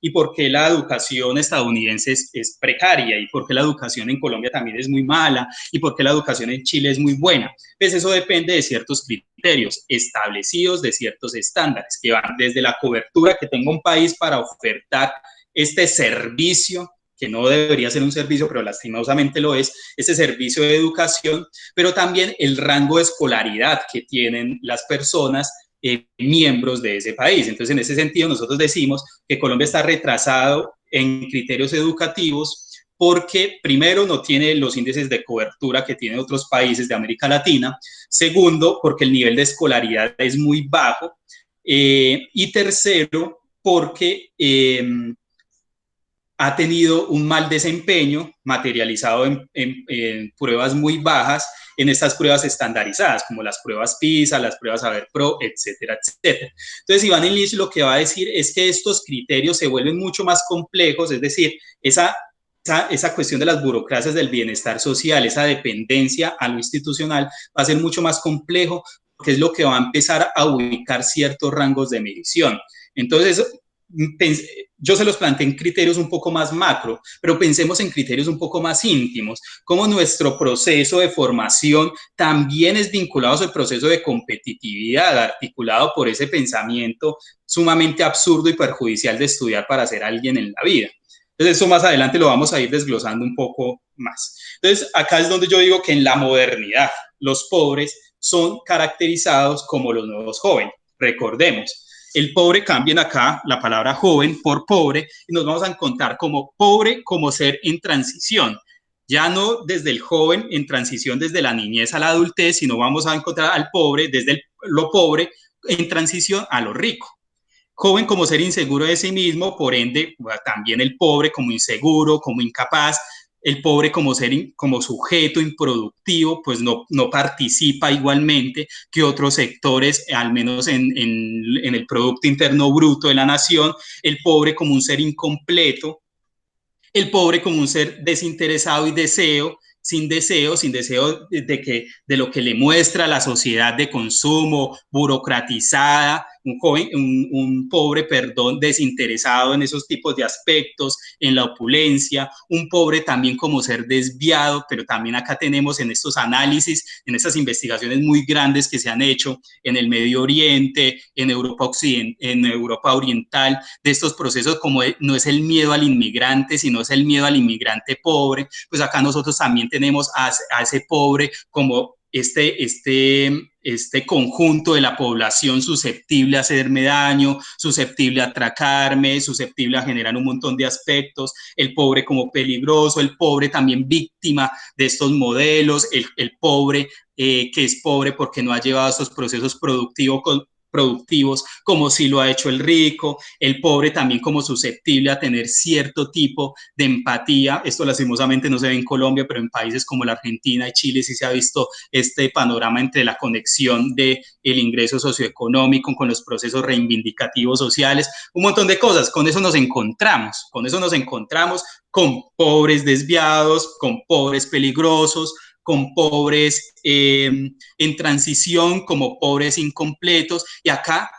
y por qué la educación estadounidense es precaria y por qué la educación en Colombia también es muy mala y por qué la educación en Chile es muy buena. Pues eso depende de ciertos criterios establecidos, de ciertos estándares que van desde la cobertura que tenga un país para ofertar este servicio, que no debería ser un servicio, pero lastimosamente lo es, ese servicio de educación, pero también el rango de escolaridad que tienen las personas miembros de ese país. Entonces, en ese sentido, nosotros decimos que Colombia está retrasado en criterios educativos porque, primero, no tiene los índices de cobertura que tienen otros países de América Latina. Segundo, porque el nivel de escolaridad es muy bajo. Y tercero, porque ha tenido un mal desempeño materializado en pruebas muy bajas, en estas pruebas estandarizadas, como las pruebas PISA, las pruebas AverPro, etcétera, etcétera. Entonces, Iván Illich lo que va a decir es que estos criterios se vuelven mucho más complejos, es decir, esa cuestión de las burocracias del bienestar social, esa dependencia a lo institucional, va a ser mucho más complejo, porque es lo que va a empezar a ubicar ciertos rangos de medición. Entonces, yo se los planteé en criterios un poco más macro, pero pensemos en criterios un poco más íntimos, como nuestro proceso de formación también es vinculado al proceso de competitividad, articulado por ese pensamiento sumamente absurdo y perjudicial de estudiar para ser alguien en la vida. Entonces, eso más adelante lo vamos a ir desglosando un poco más. Entonces, acá es donde yo digo que en la modernidad los pobres son caracterizados como los nuevos jóvenes. Recordemos, el pobre, cambien acá la palabra joven por pobre y nos vamos a encontrar como pobre como ser en transición. Ya no desde el joven en transición desde la niñez a la adultez, sino vamos a encontrar al pobre desde lo pobre en transición a lo rico. Joven como ser inseguro de sí mismo, por ende, también el pobre como inseguro, como incapaz, el pobre como como sujeto improductivo, pues no participa igualmente que otros sectores, al menos en el Producto Interno Bruto de la nación, el pobre como un ser incompleto, el pobre como un ser desinteresado y sin deseo de lo que le muestra la sociedad de consumo, burocratizada, un pobre, desinteresado en esos tipos de aspectos, en la opulencia, un pobre también como ser desviado, pero también acá tenemos en estos análisis, en estas investigaciones muy grandes que se han hecho en el Medio Oriente, en Europa Oriental, de estos procesos como no es el miedo al inmigrante, sino es el miedo al inmigrante pobre, pues acá nosotros también tenemos a ese pobre como este conjunto de la población susceptible a hacerme daño, susceptible a atracarme, susceptible a generar un montón de aspectos, el pobre como peligroso, el pobre también víctima de estos modelos, el pobre que es pobre porque no ha llevado esos procesos productivos como si lo ha hecho el rico, el pobre también como susceptible a tener cierto tipo de empatía. Esto lastimosamente no se ve en Colombia, pero en países como la Argentina y Chile sí se ha visto este panorama entre la conexión del ingreso socioeconómico con los procesos reivindicativos sociales, un montón de cosas. Con eso nos encontramos con pobres desviados, con pobres peligrosos, con pobres en transición, como pobres incompletos, y acá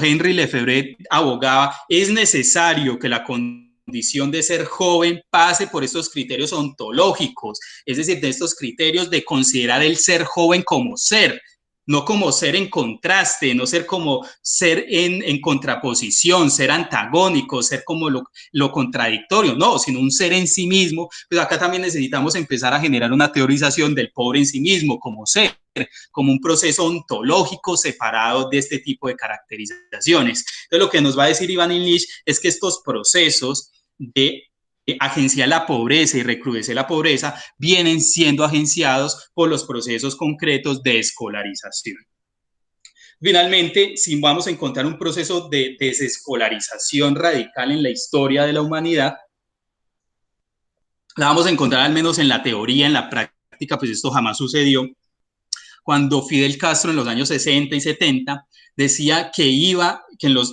Henry Lefebvre abogaba, es necesario que la condición de ser joven pase por estos criterios ontológicos, es decir, de estos criterios de considerar el ser joven como ser, no como ser en contraste, no ser como ser en contraposición, ser antagónico, ser como lo contradictorio, no, sino un ser en sí mismo. Pues acá también necesitamos empezar a generar una teorización del pobre en sí mismo como ser, como un proceso ontológico separado de este tipo de caracterizaciones. Entonces, lo que nos va a decir Ivan Illich es que estos procesos de agenciar la pobreza y recrudecer la pobreza vienen siendo agenciados por los procesos concretos de escolarización. Finalmente, si vamos a encontrar un proceso de desescolarización radical en la historia de la humanidad, la vamos a encontrar al menos en la teoría, en la práctica, pues esto jamás sucedió, cuando Fidel Castro en los años 60 y 70 decía que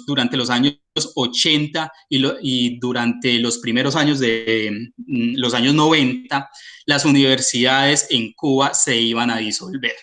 durante los años 80 y durante los primeros años de los años 90, las universidades en Cuba se iban a disolver.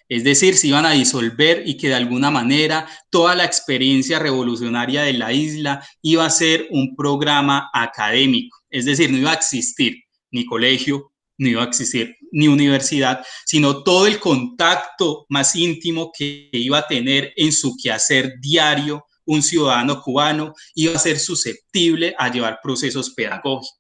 Es decir, se iban a disolver y que de alguna manera toda la experiencia revolucionaria de la isla iba a ser un programa académico. Es decir, no iba a existir ni colegio, no iba a existir ni universidad, sino todo el contacto más íntimo que iba a tener en su quehacer diario un ciudadano cubano iba a ser susceptible a llevar procesos pedagógicos.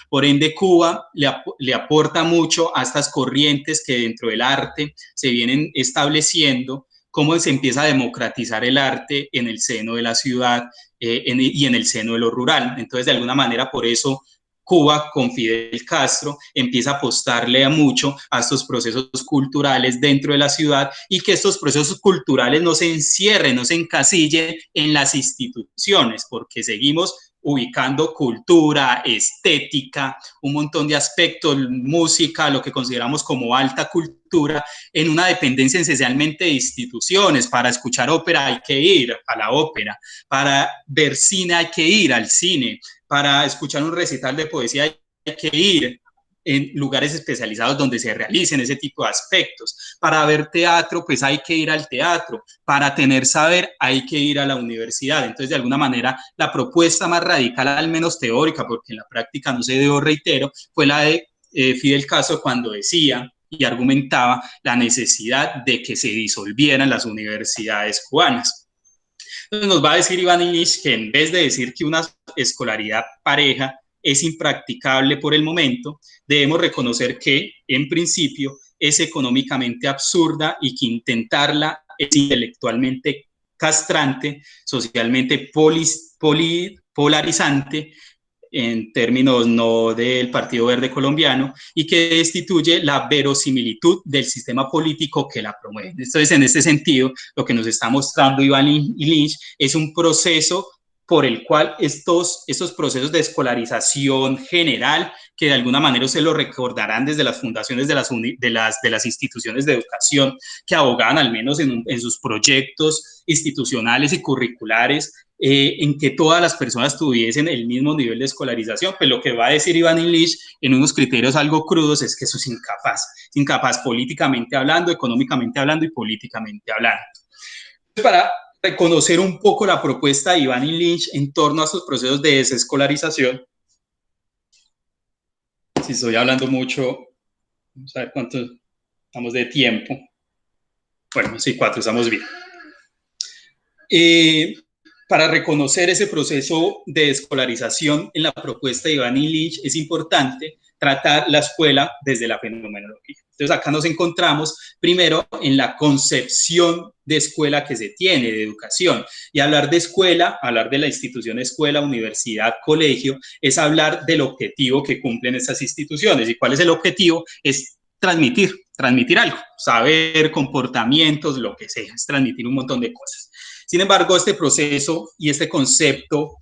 Por ende, Cuba le aporta mucho a estas corrientes que dentro del arte se vienen estableciendo, cómo se empieza a democratizar el arte en el seno de la ciudad y en el seno de lo rural. Entonces, de alguna manera, por eso Cuba con Fidel Castro empieza a apostarle mucho a estos procesos culturales dentro de la ciudad y que estos procesos culturales no se encierren, no se encasillen en las instituciones, porque seguimos ubicando cultura, estética, un montón de aspectos, música, lo que consideramos como alta cultura, en una dependencia esencialmente de instituciones. Para escuchar ópera hay que ir a la ópera, para ver cine hay que ir al cine, para escuchar un recital de poesía hay que ir en lugares especializados donde se realicen ese tipo de aspectos. Para ver teatro, pues hay que ir al teatro. Para tener saber, hay que ir a la universidad. Entonces, de alguna manera, la propuesta más radical, al menos teórica, porque en la práctica no se dio, reitero, fue la de Fidel Castro cuando decía y argumentaba la necesidad de que se disolvieran las universidades cubanas. Entonces nos va a decir Iván Illich que en vez de decir que una escolaridad pareja es impracticable por el momento, debemos reconocer que, en principio, es económicamente absurda y que intentarla es intelectualmente castrante, socialmente polarizante, en términos no del Partido Verde colombiano, y que destituye la verosimilitud del sistema político que la promueve. Entonces, en este sentido, lo que nos está mostrando Iván Illich es un proceso por el cual estos procesos de escolarización general, que de alguna manera se lo recordarán desde las fundaciones de las instituciones de educación, que abogaban al menos en sus proyectos institucionales y curriculares, en que todas las personas tuviesen el mismo nivel de escolarización. Pues lo que va a decir Iván Illich en unos criterios algo crudos es que eso es incapaz políticamente hablando, económicamente hablando y políticamente hablando. Para reconocer un poco la propuesta de Iván Illich en torno a sus procesos de desescolarización, si estoy hablando mucho, vamos a ver cuánto estamos de tiempo. Bueno, sí, 4, estamos bien. Para reconocer ese proceso de escolarización en la propuesta de Iván Illich es importante tratar la escuela desde la fenomenología. Entonces acá nos encontramos primero en la concepción de escuela que se tiene, de educación. Y hablar de escuela, hablar de la institución escuela, universidad, colegio, es hablar del objetivo que cumplen estas instituciones. ¿Y cuál es el objetivo? Es transmitir algo, saber, comportamientos, lo que sea, es transmitir un montón de cosas. Sin embargo, este proceso y este concepto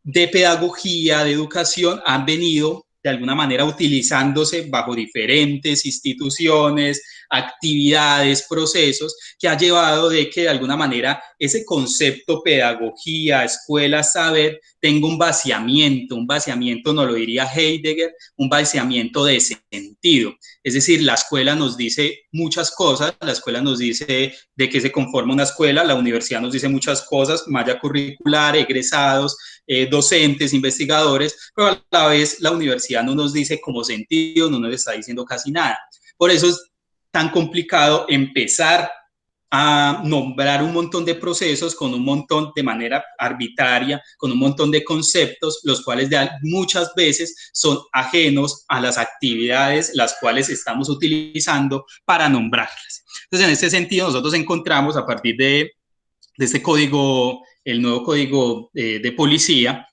de pedagogía, de educación, han venido de alguna manera utilizándose bajo diferentes instituciones, actividades, procesos, que ha llevado de que de alguna manera ese concepto pedagogía, escuela, saber, tenga un vaciamiento nos lo diría Heidegger, un vaciamiento de sentido. Es decir, la escuela nos dice muchas cosas, la escuela nos dice de qué se conforma una escuela, la universidad nos dice muchas cosas, malla curricular, egresados, docentes, investigadores, pero a la vez la universidad no nos dice como sentido, no nos está diciendo casi nada. Por eso es tan complicado empezar a nombrar un montón de procesos con un montón de manera arbitraria, con un montón de conceptos, los cuales muchas veces son ajenos a las actividades las cuales estamos utilizando para nombrarlas. Entonces, en este sentido, nosotros encontramos a partir de este código, el nuevo código de policía,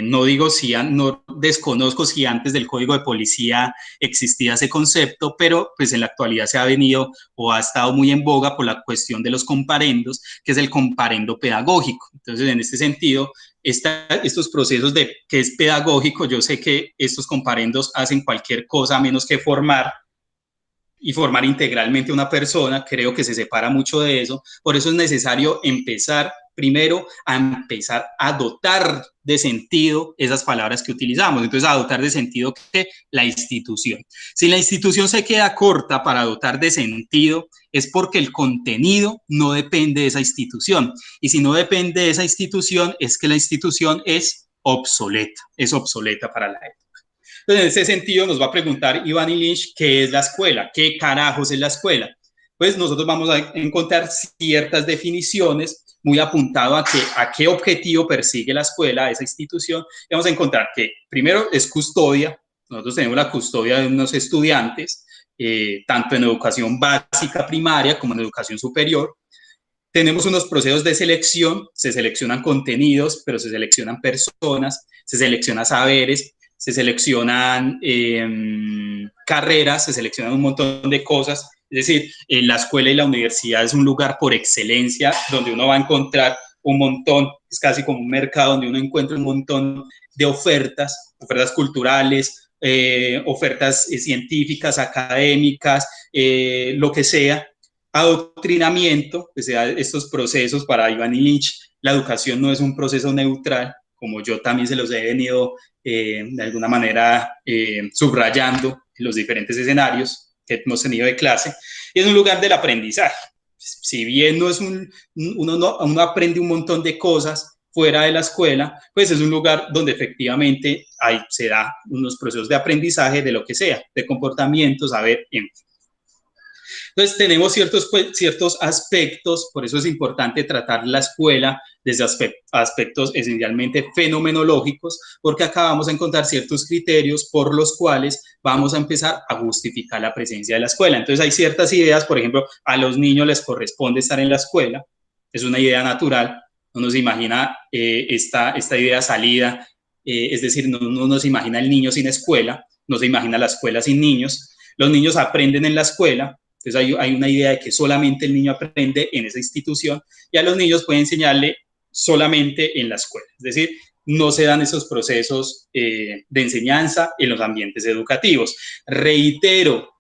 no desconozco si antes del código de policía existía ese concepto, pero pues en la actualidad se ha venido o ha estado muy en boga por la cuestión de los comparendos, que es el comparendo pedagógico. Entonces, en este sentido, estos procesos de que es pedagógico, yo sé que estos comparendos hacen cualquier cosa menos que formar integralmente a una persona, creo que se separa mucho de eso, por eso es necesario empezar primero a dotar de sentido esas palabras que utilizamos, entonces a dotar de sentido que la institución. Si la institución se queda corta para dotar de sentido, es porque el contenido no depende de esa institución, y si no depende de esa institución, es que la institución es obsoleta para la época. Entonces, en ese sentido, nos va a preguntar Iván Illich qué es la escuela, qué carajos es la escuela. Pues nosotros vamos a encontrar ciertas definiciones muy apuntado a qué objetivo persigue la escuela, esa institución. Y vamos a encontrar que primero es custodia. Nosotros tenemos la custodia de unos estudiantes, tanto en educación básica primaria como en educación superior. Tenemos unos procesos de selección, se seleccionan contenidos, pero se seleccionan personas, se seleccionan saberes, se seleccionan carreras, se seleccionan un montón de cosas. Es decir, la escuela y la universidad es un lugar por excelencia donde uno va a encontrar un montón, es casi como un mercado donde uno encuentra un montón de ofertas culturales, ofertas científicas, académicas, lo que sea. Adoctrinamiento, o sea, estos procesos para Iván Illich, la educación no es un proceso neutral, como yo también se los he venido de alguna manera subrayando en los diferentes escenarios que hemos tenido de clase, y es un lugar del aprendizaje. Si bien no es uno aprende un montón de cosas fuera de la escuela, pues es un lugar donde efectivamente se da unos procesos de aprendizaje de lo que sea, de comportamiento, saber, en fin. Entonces tenemos ciertos aspectos, por eso es importante tratar la escuela desde aspectos esencialmente fenomenológicos, porque acá vamos a encontrar ciertos criterios por los cuales vamos a empezar a justificar la presencia de la escuela. Entonces hay ciertas ideas, por ejemplo, a los niños les corresponde estar en la escuela, es una idea natural, no nos imagina esta idea salida, es decir, no nos imagina el niño sin escuela, no se imagina la escuela sin niños, los niños aprenden en la escuela. Entonces hay una idea de que solamente el niño aprende en esa institución y a los niños puede enseñarle solamente en la escuela. Es decir, no se dan esos procesos de enseñanza en los ambientes educativos. Reitero,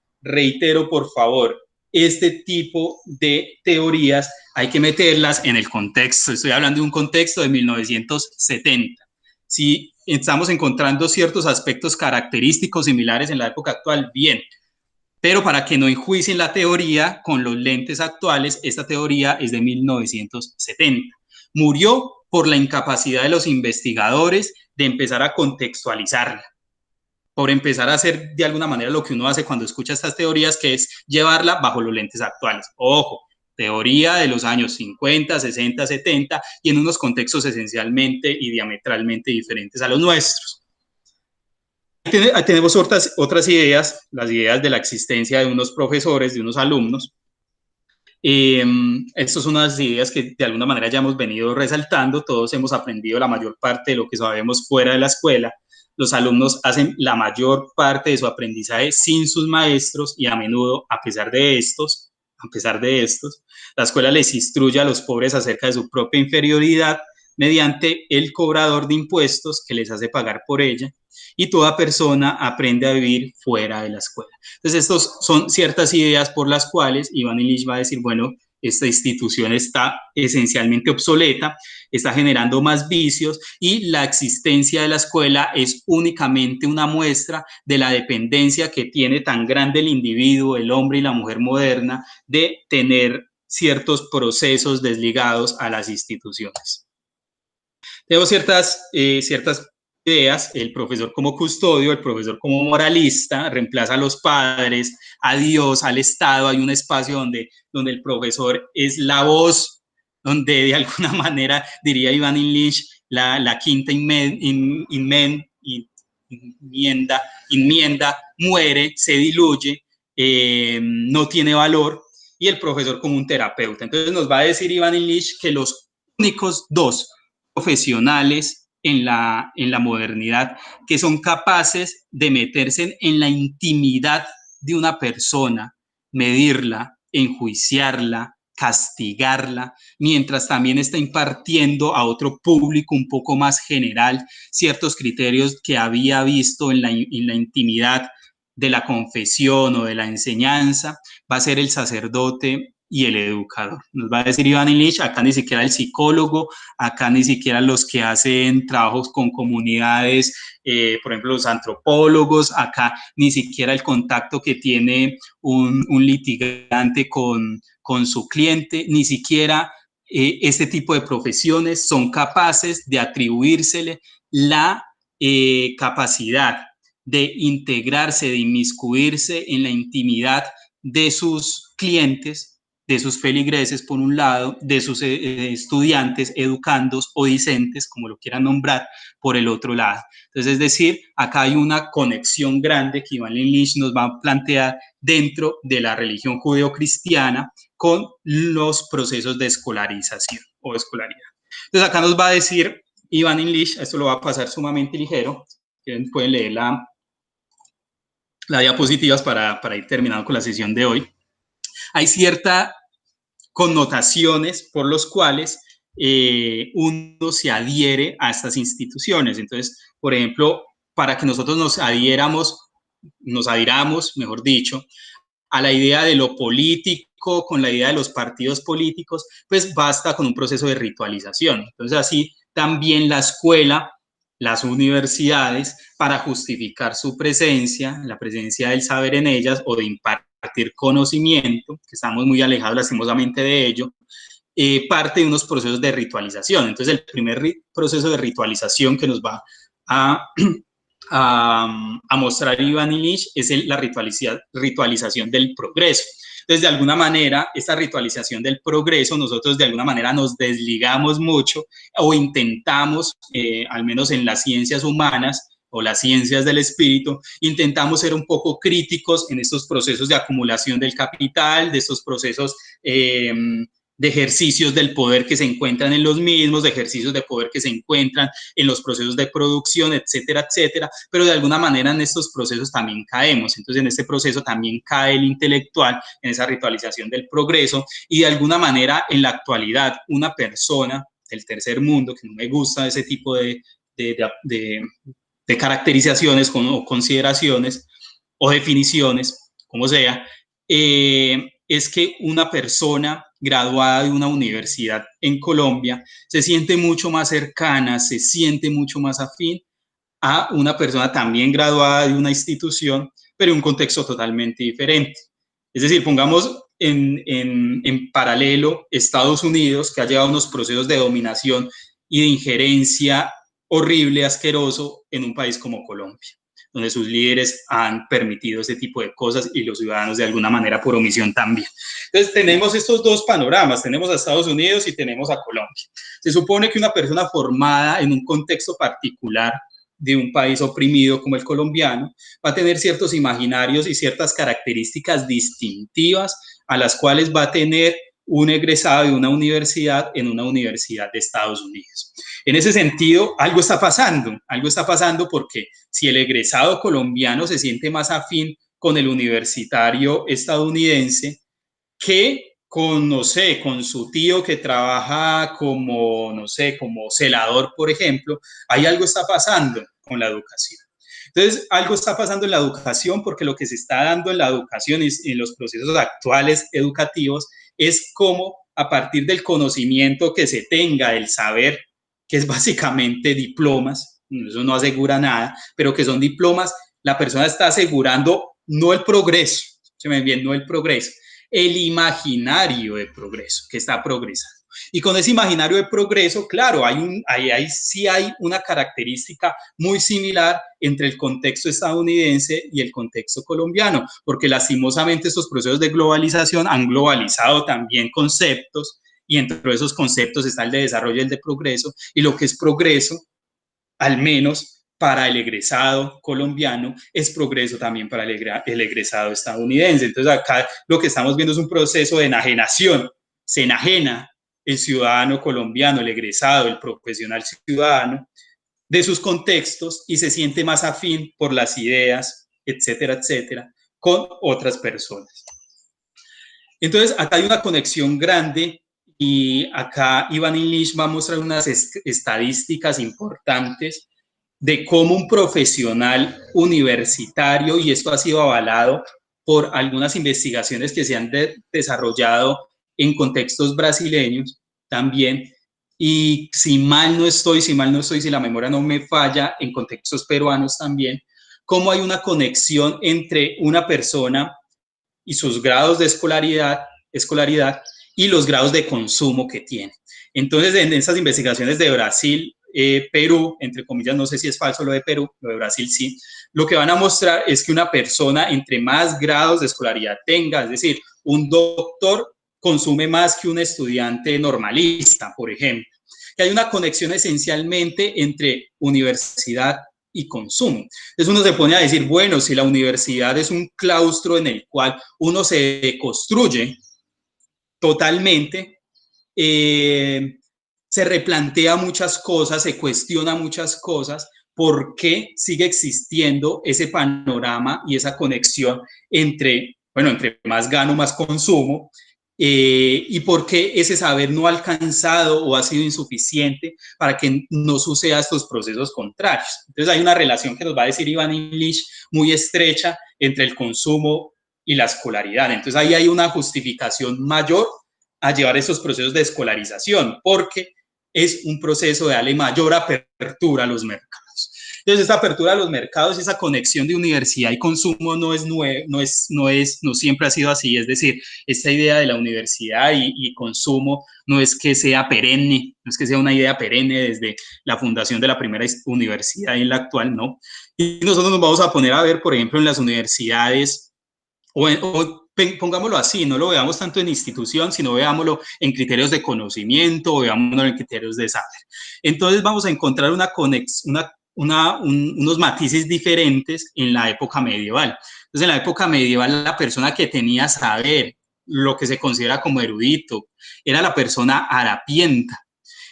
por favor, este tipo de teorías hay que meterlas en el contexto. Estoy hablando de un contexto de 1970. Si estamos encontrando ciertos aspectos característicos similares en la época actual, bien. Pero para que no enjuicien la teoría con los lentes actuales, esta teoría es de 1970. Murió por la incapacidad de los investigadores de empezar a contextualizarla, por empezar a hacer de alguna manera lo que uno hace cuando escucha estas teorías, que es llevarla bajo los lentes actuales. Ojo, teoría de los años 50, 60, 70 y en unos contextos esencialmente y diametralmente diferentes a los nuestros. Tenemos otras ideas, las ideas de la existencia de unos profesores, de unos alumnos. Estas son unas ideas que de alguna manera ya hemos venido resaltando. Todos hemos aprendido la mayor parte de lo que sabemos fuera de la escuela. Los alumnos hacen la mayor parte de su aprendizaje sin sus maestros y a menudo, a pesar de estos, la escuela les instruye a los pobres acerca de su propia inferioridad mediante el cobrador de impuestos que les hace pagar por ella, y toda persona aprende a vivir fuera de la escuela. Entonces, estos son ciertas ideas por las cuales Iván Illich va a decir, bueno, esta institución está esencialmente obsoleta, está generando más vicios y la existencia de la escuela es únicamente una muestra de la dependencia que tiene tan grande el individuo, el hombre y la mujer moderna, de tener ciertos procesos desligados a las instituciones. Tengo ciertas ideas, el profesor como custodio, el profesor como moralista, reemplaza a los padres, a Dios, al Estado. Hay un espacio donde el profesor es la voz, donde de alguna manera, diría Ivan Illich, la quinta enmienda muere, se diluye, no tiene valor, y el profesor como un terapeuta. Entonces nos va a decir Ivan Illich que los únicos dos profesionales en la modernidad que son capaces de meterse en la intimidad de una persona, medirla, enjuiciarla, castigarla, mientras también está impartiendo a otro público un poco más general ciertos criterios que había visto en la intimidad de la confesión o de la enseñanza, va a ser el sacerdote y el educador. Nos va a decir Ivan Illich, acá ni siquiera el psicólogo, acá ni siquiera los que hacen trabajos con comunidades, por ejemplo, los antropólogos, acá ni siquiera el contacto que tiene un litigante con su cliente, ni siquiera este tipo de profesiones son capaces de atribuírsele la capacidad de integrarse, de inmiscuirse en la intimidad de sus clientes, de sus feligreses por un lado, de sus estudiantes, educandos o discentes, como lo quieran nombrar, por el otro lado. Entonces, es decir, acá hay una conexión grande que Ivan Illich nos va a plantear dentro de la religión judeocristiana con los procesos de escolarización o escolaridad. Entonces, acá nos va a decir Ivan Illich, esto lo va a pasar sumamente ligero, pueden leer las diapositivas para ir terminando con la sesión de hoy. Hay ciertas connotaciones por las cuales uno se adhiere a estas instituciones. Entonces, por ejemplo, para que nosotros nos adhiramos, mejor dicho, a la idea de lo político, con la idea de los partidos políticos, pues basta con un proceso de ritualización. Entonces, así también la escuela, las universidades, para justificar su presencia, la presencia del saber en ellas o de impartir conocimiento, que estamos muy alejados lastimosamente de ello, parte de unos procesos de ritualización. Entonces, el primer proceso de ritualización que nos va a mostrar Ivan Illich es la ritualización del progreso. Entonces, de alguna manera, esta ritualización del progreso, nosotros de alguna manera nos desligamos mucho o intentamos, al menos en las ciencias humanas o las ciencias del espíritu, intentamos ser un poco críticos en estos procesos de acumulación del capital, de estos procesos de ejercicios del poder que se encuentran en los mismos, de ejercicios de poder que se encuentran en los procesos de producción, etcétera, etcétera, pero de alguna manera en estos procesos también caemos. Entonces, en este proceso también cae el intelectual, en esa ritualización del progreso, y de alguna manera, en la actualidad, una persona del tercer mundo, que no me gusta ese tipo de caracterizaciones o consideraciones o definiciones, como sea, es que una persona graduada de una universidad en Colombia se siente mucho más cercana, se siente mucho más afín a una persona también graduada de una institución, pero en un contexto totalmente diferente. Es decir, pongamos en paralelo Estados Unidos, que ha llevado unos procesos de dominación y de injerencia horrible, asqueroso, en un país como Colombia, donde sus líderes han permitido ese tipo de cosas y los ciudadanos de alguna manera por omisión también. Entonces tenemos estos dos panoramas, tenemos a Estados Unidos y tenemos a Colombia. Se supone que una persona formada en un contexto particular de un país oprimido como el colombiano va a tener ciertos imaginarios y ciertas características distintivas a las cuales va a tener un egresado de una universidad en una universidad de Estados Unidos. En ese sentido, algo está pasando porque si el egresado colombiano se siente más afín con el universitario estadounidense que con, no sé, con su tío que trabaja como, no sé, como celador, por ejemplo, ahí algo está pasando con la educación. Entonces, algo está pasando en la educación porque lo que se está dando en la educación y en los procesos actuales educativos es cómo a partir del conocimiento que se tenga, del saber, que es básicamente diplomas, eso no asegura nada, pero que son diplomas, la persona está asegurando no el progreso, se me bien, no el progreso, el imaginario de progreso, que está progresando. Y con ese imaginario de progreso, claro, sí hay una característica muy similar entre el contexto estadounidense y el contexto colombiano, porque lastimosamente estos procesos de globalización han globalizado también conceptos, y entre esos conceptos está el de desarrollo y el de progreso, y lo que es progreso, al menos para el egresado colombiano, es progreso también para el egresado estadounidense. Entonces acá lo que estamos viendo es un proceso de enajenación, se enajena el ciudadano colombiano, el egresado, el profesional ciudadano, de sus contextos y se siente más afín por las ideas, etcétera, etcétera, con otras personas. Entonces, acá hay una conexión grande y acá Ivan Illich va a mostrar unas estadísticas importantes de cómo un profesional universitario, y esto ha sido avalado por algunas investigaciones que se han desarrollado en contextos brasileños también, y si la memoria no me falla, en contextos peruanos también, cómo hay una conexión entre una persona y sus grados de escolaridad y los grados de consumo que tiene. Entonces, en esas investigaciones de Brasil, Perú, entre comillas, no sé si es falso lo de Perú, lo de Brasil sí, lo que van a mostrar es que una persona entre más grados de escolaridad tenga, es decir, un doctor consume más que un estudiante normalista, por ejemplo, que hay una conexión esencialmente entre universidad y consumo. Entonces uno se pone a decir, bueno, si la universidad es un claustro en el cual uno se construye totalmente, se replantea muchas cosas, se cuestiona muchas cosas, ¿por qué sigue existiendo ese panorama y esa conexión entre más gano, más consumo? Y por qué ese saber no ha alcanzado o ha sido insuficiente para que no suceda estos procesos contrarios. Entonces hay una relación que nos va a decir Ivan Illich muy estrecha entre el consumo y la escolaridad. Entonces ahí hay una justificación mayor a llevar esos procesos de escolarización, porque es un proceso de darle mayor apertura a los mercados. Entonces, esta apertura a los mercados, esa conexión de universidad y consumo no siempre ha sido así. Es decir, esta idea de la universidad y consumo no es que sea perenne, no es que sea una idea perenne desde la fundación de la primera universidad y en la actual, no. Y nosotros nos vamos a poner a ver, por ejemplo, en las universidades, pongámoslo así, no lo veamos tanto en institución, sino veámoslo en criterios de conocimiento, o veámoslo en criterios de saber. Entonces vamos a encontrar unos matices diferentes en la época medieval. Entonces, en la época medieval, la persona que tenía saber, lo que se considera como erudito, era la persona harapienta.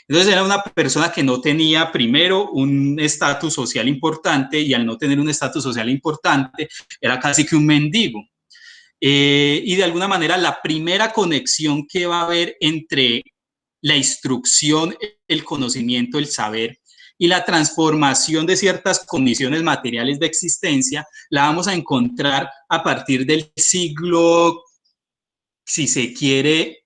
Entonces, era una persona que no tenía, primero, un estatus social importante, y al no tener un estatus social importante, era casi que un mendigo. Y de alguna manera, la primera conexión que va a haber entre la instrucción, el conocimiento, el saber y la transformación de ciertas condiciones materiales de existencia, la vamos a encontrar a partir del siglo, si se quiere,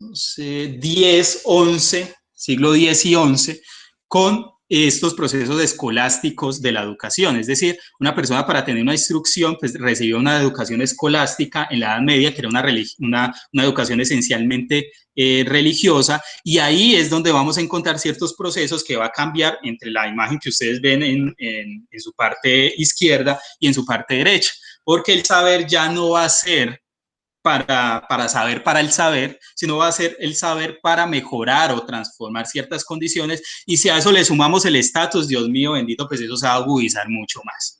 no sé, 10, 11, siglo 10 y 11, con estos procesos escolásticos de la educación. Es decir, una persona para tener una instrucción, pues recibió una educación escolástica en la Edad Media, que era una educación esencialmente religiosa, y ahí es donde vamos a encontrar ciertos procesos que va a cambiar entre la imagen que ustedes ven en su parte izquierda y en su parte derecha, porque el saber ya no va a ser para saber para el saber, sino va a ser el saber para mejorar o transformar ciertas condiciones, y si a eso le sumamos el estatus, Dios mío bendito, pues eso se va a agudizar mucho más.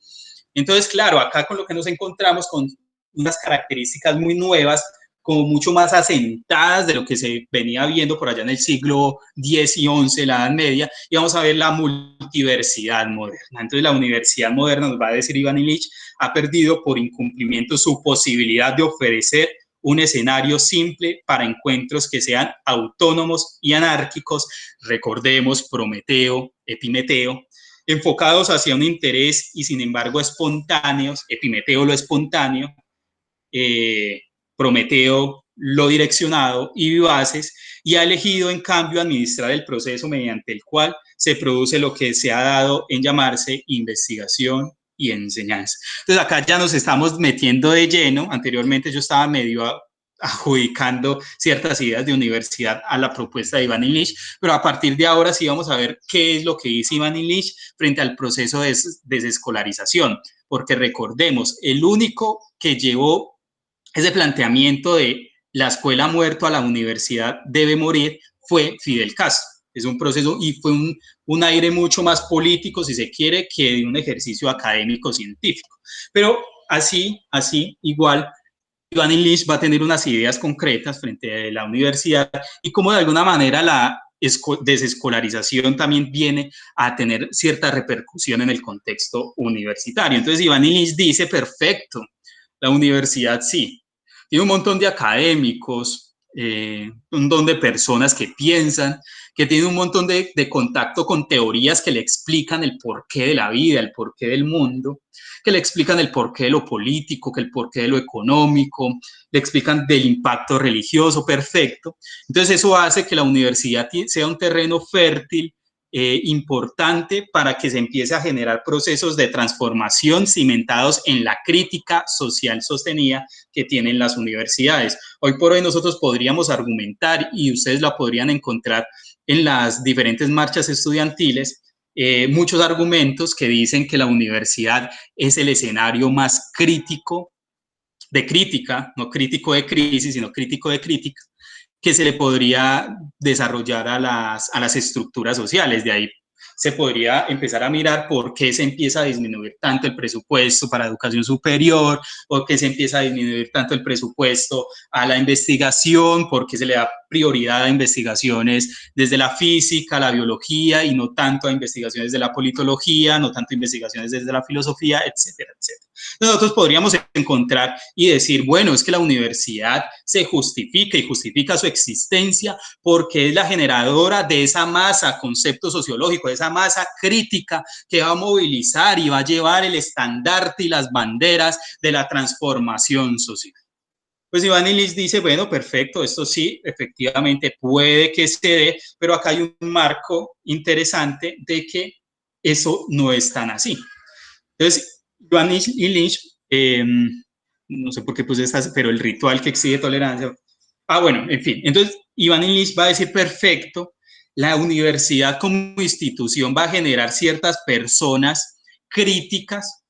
Entonces, claro, acá con lo que nos encontramos con unas características muy nuevas, como mucho más asentadas de lo que se venía viendo por allá en el siglo X y XI, la Edad Media, y vamos a ver la multiversidad moderna. Entonces, la universidad moderna, nos va a decir Ivan Illich, ha perdido por incumplimiento su posibilidad de ofrecer un escenario simple para encuentros que sean autónomos y anárquicos, recordemos Prometeo, Epimeteo, enfocados hacia un interés y sin embargo espontáneos, Epimeteo lo espontáneo, Prometeo lo direccionado y vivaces, y ha elegido en cambio administrar el proceso mediante el cual se produce lo que se ha dado en llamarse investigación y enseñanza. Entonces acá ya nos estamos metiendo de lleno. Anteriormente yo estaba medio adjudicando ciertas ideas de universidad a la propuesta de Ivan Illich, pero a partir de ahora sí vamos a ver qué es lo que dice Ivan Illich frente al proceso de desescolarización, porque recordemos, el único que llevó ese planteamiento de la escuela ha muerto, a la universidad debe morir, fue Fidel Castro. Es un proceso y fue un aire mucho más político, si se quiere, que de un ejercicio académico científico. Pero así, igual, Ivan Illich va a tener unas ideas concretas frente a la universidad y cómo de alguna manera la desescolarización también viene a tener cierta repercusión en el contexto universitario. Entonces Ivan Illich dice, perfecto, la universidad sí, tiene un montón de académicos, un montón de personas que piensan, que tienen un montón de contacto con teorías que le explican el porqué de la vida, el porqué del mundo, que le explican el porqué de lo político, que el porqué de lo económico, le explican del impacto religioso, perfecto. Entonces eso hace que la universidad sea un terreno fértil, importante para que se empiece a generar procesos de transformación cimentados en la crítica social sostenida que tienen las universidades. Hoy por hoy nosotros podríamos argumentar, y ustedes la podrían encontrar en las diferentes marchas estudiantiles, muchos argumentos que dicen que la universidad es el escenario más crítico de crítica, no crítico de crisis, sino crítico de crítica, que se le podría desarrollar a las estructuras sociales. De ahí se podría empezar a mirar por qué se empieza a disminuir tanto el presupuesto para educación superior, por qué se empieza a disminuir tanto el presupuesto a la investigación, por qué se le da prioridad a investigaciones desde la física, la biología, y no tanto a investigaciones de la politología, no tanto a investigaciones desde la filosofía, etcétera, etcétera. Nosotros podríamos encontrar y decir, bueno, es que la universidad se justifica y justifica su existencia porque es la generadora de esa masa, concepto sociológico, de esa masa crítica que va a movilizar y va a llevar el estandarte y las banderas de la transformación social. Pues Ivan Illich dice, bueno, perfecto, esto sí, efectivamente puede que se dé, pero acá hay un marco interesante de que eso no es tan así. Entonces, Ivan Illich, no sé por qué puse estas, pero el ritual que exige tolerancia. Bueno, en fin, entonces Ivan Illich va a decir, perfecto, la universidad como institución va a generar ciertas personas críticas.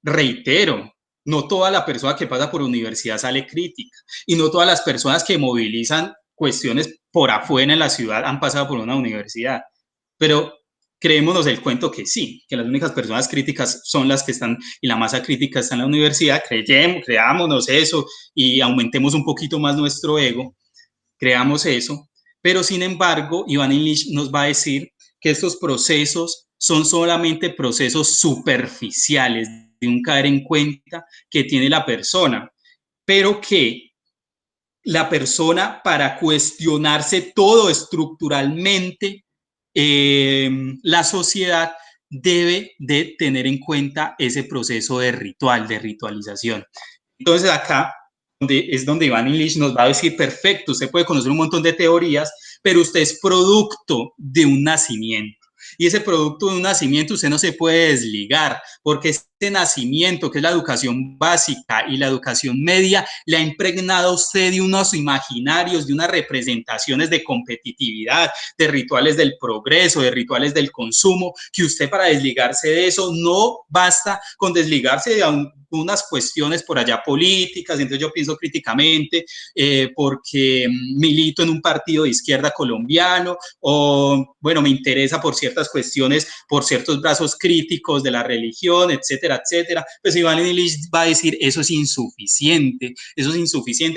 Reitero, no toda la persona que pasa por universidad sale crítica, y no todas las personas que movilizan cuestiones por afuera en la ciudad han pasado por una universidad, pero creémonos el cuento que sí, que las únicas personas críticas son las que están, y la masa crítica está en la universidad. Creámonos eso y aumentemos un poquito más nuestro ego, creamos eso, pero sin embargo, Ivan Illich nos va a decir que estos procesos son solamente procesos superficiales de un caer en cuenta que tiene la persona, pero que la persona, para cuestionarse todo estructuralmente, la sociedad debe de tener en cuenta ese proceso de ritual, de ritualización. Entonces acá es donde Ivan Illich nos va a decir, perfecto, usted puede conocer un montón de teorías, pero usted es producto de un nacimiento. Y ese producto de un nacimiento usted no se puede desligar, porque este nacimiento, que es la educación básica y la educación media, le ha impregnado a usted de unos imaginarios, de unas representaciones de competitividad, de rituales del progreso, de rituales del consumo, que usted, para desligarse de eso, no basta con desligarse de unas cuestiones por allá políticas. Entonces yo pienso críticamente porque milito en un partido de izquierda colombiano, o bueno, me interesa por ciertas cuestiones, por ciertos brazos críticos de la religión, etcétera, etcétera. Pues Ivan Illich va a decir, eso es insuficiente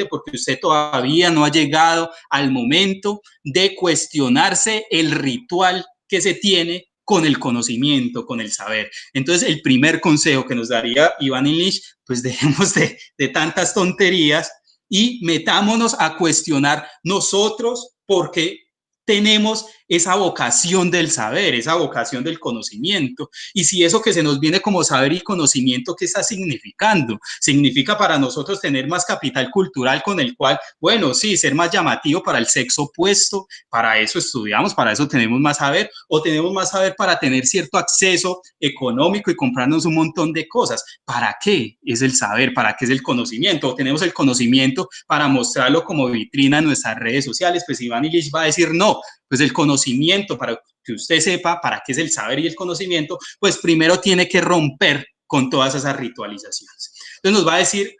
porque usted todavía no ha llegado al momento de cuestionarse el ritual que se tiene con el conocimiento, con el saber. Entonces, el primer consejo que nos daría Ivan Illich, pues dejemos de tantas tonterías y metámonos a cuestionar nosotros por qué tenemos esa vocación del saber, esa vocación del conocimiento. Y si eso que se nos viene como saber y conocimiento, ¿qué está significando? Significa para nosotros tener más capital cultural con el cual, bueno, sí, ser más llamativo para el sexo opuesto, para eso estudiamos, para eso tenemos más saber, o tenemos más saber para tener cierto acceso económico y comprarnos un montón de cosas. ¿Para qué es el saber? ¿Para qué es el conocimiento? O tenemos el conocimiento para mostrarlo como vitrina en nuestras redes sociales. Pues Iván Illich va a decir no, pues el conocimiento, para que usted sepa para qué es el saber y el conocimiento, pues primero tiene que romper con todas esas ritualizaciones. Entonces nos va a decir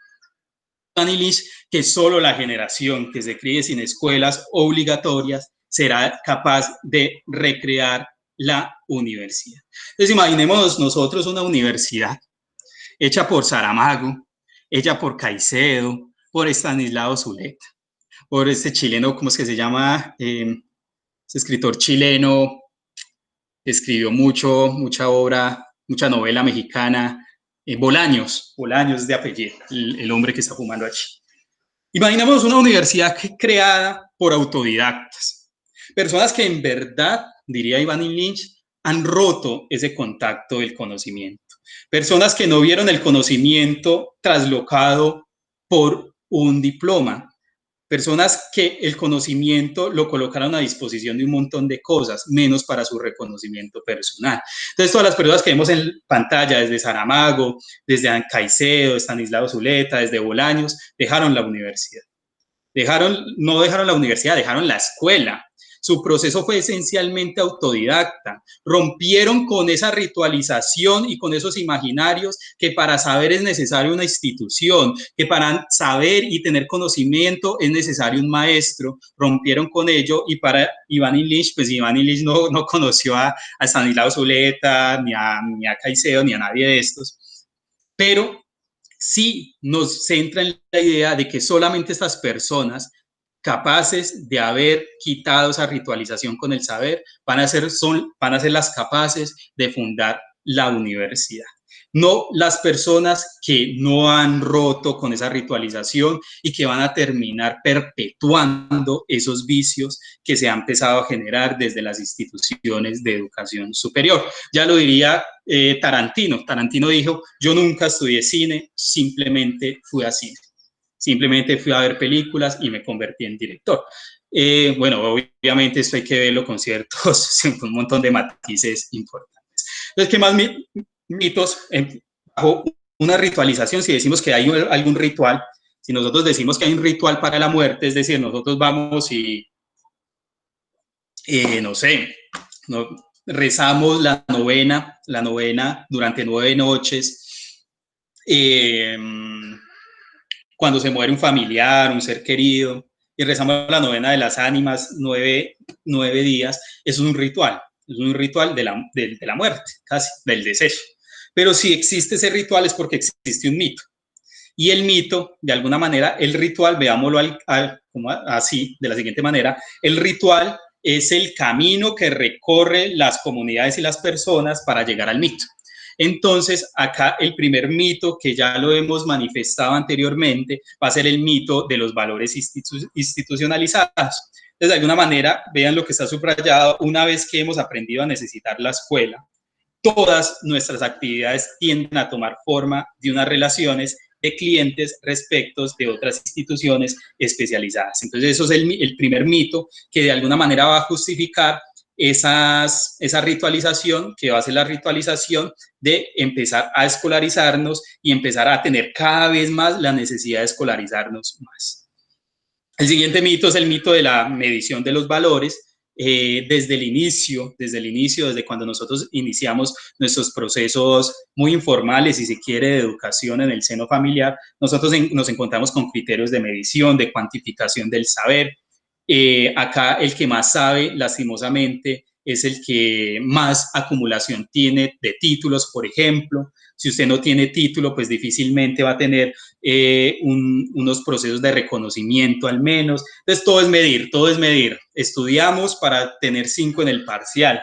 Iván Illich que solo la generación que se críe sin escuelas obligatorias será capaz de recrear la universidad. Entonces imaginemos nosotros una universidad hecha por Saramago, hecha por Caicedo, por Estanislao Zuleta, por este chileno, ¿cómo es que se llama? Este escritor chileno, escribió mucha obra, mucha novela mexicana, Bolaños de apellido, el hombre que está fumando allí. Imaginemos una universidad creada por autodidactas, personas que en verdad, diría Iván Illich, han roto ese contacto del conocimiento. Personas que no vieron el conocimiento traslocado por un diploma. Personas que el conocimiento lo colocaron a disposición de un montón de cosas, menos para su reconocimiento personal. Entonces, todas las personas que vemos en pantalla, desde Saramago, desde Caicedo, Estanislao Zuleta, desde Bolaños, dejaron la universidad. No dejaron la universidad, dejaron la escuela. Su proceso fue esencialmente autodidacta. Rompieron con esa ritualización y con esos imaginarios que para saber es necesario una institución, que para saber y tener conocimiento es necesario un maestro. Rompieron con ello y para Iván Illich, pues Iván Illich no conoció a Estanislao Zuleta, ni a Caicedo, ni a nadie de estos. Pero sí nos centra en la idea de que solamente estas personas capaces de haber quitado esa ritualización con el saber van a ser las capaces de fundar la universidad. No las personas que no han roto con esa ritualización y que van a terminar perpetuando esos vicios que se han empezado a generar desde las instituciones de educación superior. Ya lo diría Tarantino. Tarantino dijo, yo nunca estudié cine, simplemente fui a cine. Simplemente fui a ver películas y me convertí en director. Bueno, obviamente esto hay que verlo con un montón de matices importantes. Entonces, ¿qué más mitos bajo una ritualización? Si decimos que hay algún ritual, si nosotros decimos que hay un ritual para la muerte, es decir, nosotros vamos y, no sé, rezamos la novena durante 9 noches, cuando se muere un familiar, un ser querido, y rezamos la novena de las ánimas 9 días, eso es un ritual de la muerte, casi, del deceso. Pero si existe ese ritual es porque existe un mito. Y el mito, de alguna manera, el ritual, veámoslo como así, de la siguiente manera, el ritual es el camino que recorre las comunidades y las personas para llegar al mito. Entonces, acá el primer mito, que ya lo hemos manifestado anteriormente, va a ser el mito de los valores institucionalizados. Entonces, de alguna manera, vean lo que está subrayado, una vez que hemos aprendido a necesitar la escuela, todas nuestras actividades tienden a tomar forma de unas relaciones de clientes respecto de otras instituciones especializadas. Entonces, eso es el primer mito que de alguna manera va a justificar esa ritualización, que va a ser la ritualización de empezar a escolarizarnos y empezar a tener cada vez más la necesidad de escolarizarnos más. El siguiente mito es el mito de la medición de los valores. Desde el inicio, desde cuando nosotros iniciamos nuestros procesos muy informales, si se quiere, de educación en el seno familiar, nosotros nos encontramos con criterios de medición, de cuantificación del saber. Acá el que más sabe, lastimosamente, es el que más acumulación tiene de títulos, por ejemplo. Si usted no tiene título, pues difícilmente va a tener unos procesos de reconocimiento al menos. Entonces, todo es medir. Estudiamos para tener 5 en el parcial.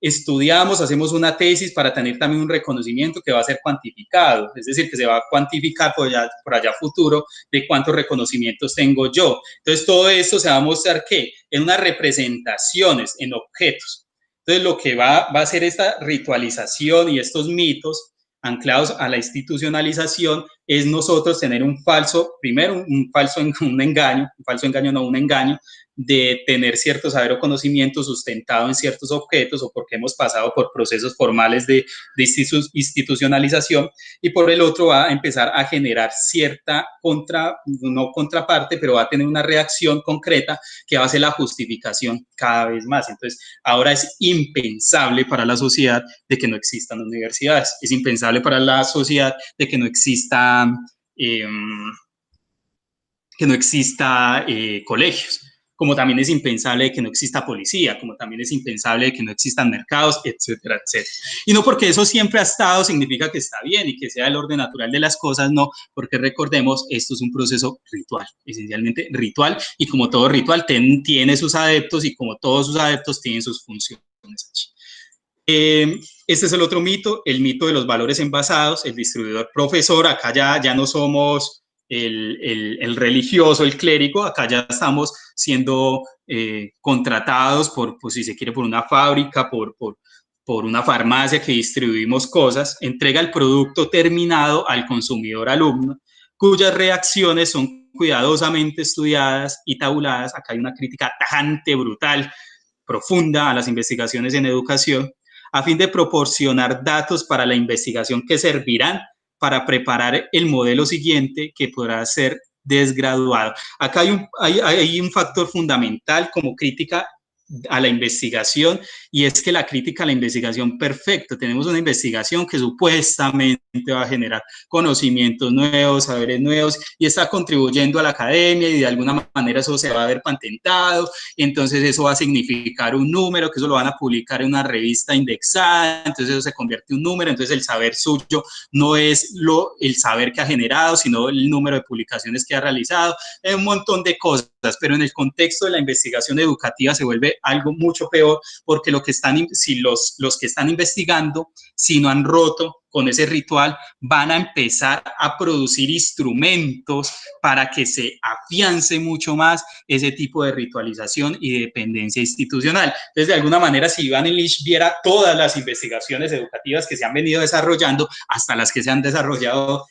estudiamos, hacemos una tesis para tener también un reconocimiento que va a ser cuantificado, es decir, que se va a cuantificar por allá futuro de cuántos reconocimientos tengo yo. Entonces, todo esto se va a mostrar ¿qué? En unas representaciones, en objetos. Entonces, lo que va a hacer esta ritualización y estos mitos anclados a la institucionalización es nosotros tener un falso, primero un engaño de tener cierto saber o conocimiento sustentado en ciertos objetos o porque hemos pasado por procesos formales de institucionalización, y por el otro va a empezar a generar cierta no contraparte, pero va a tener una reacción concreta que va a ser la justificación cada vez más. Entonces, ahora es impensable para la sociedad de que no existan universidades, es impensable para la sociedad de que no exista colegios, como también es impensable que no exista policía, como también es impensable que no existan mercados, etcétera, etcétera. Y no porque eso siempre ha estado significa que está bien y que sea el orden natural de las cosas, no, porque recordemos, esto es un proceso ritual, esencialmente ritual, y como todo ritual tiene sus adeptos y como todos sus adeptos tienen sus funciones. Este es el otro mito, el mito de los valores envasados, el distribuidor profesor. Acá ya no somos el religioso, el clérigo, acá ya estamos siendo contratados por si se quiere, por una fábrica, por una farmacia que distribuimos cosas, entrega el producto terminado al consumidor alumno, cuyas reacciones son cuidadosamente estudiadas y tabuladas. Acá hay una crítica tajante, brutal, profunda a las investigaciones en educación, a fin de proporcionar datos para la investigación que servirán para preparar el modelo siguiente que podrá ser desgraduado. Acá hay un factor fundamental como crítica a la investigación, y es que la crítica a la investigación, perfecto, tenemos una investigación que supuestamente va a generar conocimientos nuevos, saberes nuevos, y está contribuyendo a la academia, y de alguna manera eso se va a ver patentado, entonces eso va a significar un número, que eso lo van a publicar en una revista indexada, entonces eso se convierte en un número, entonces el saber suyo no es el saber que ha generado, sino el número de publicaciones que ha realizado, un montón de cosas, pero en el contexto de la investigación educativa se vuelve algo mucho peor, porque si los que están investigando, si no han roto con ese ritual, van a empezar a producir instrumentos para que se afiance mucho más ese tipo de ritualización y de dependencia institucional. Entonces, de alguna manera, si Ivan Illich viera todas las investigaciones educativas que se han venido desarrollando, hasta las que se han desarrollado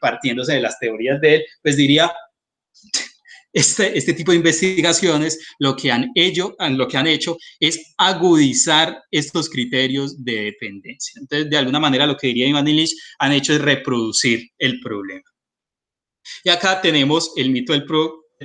partiéndose de las teorías de él, pues diría, este tipo de investigaciones lo que han hecho es agudizar estos criterios de dependencia. Entonces, de alguna manera, lo que diría Ivan Illich, han hecho es reproducir el problema. Y acá tenemos el mito del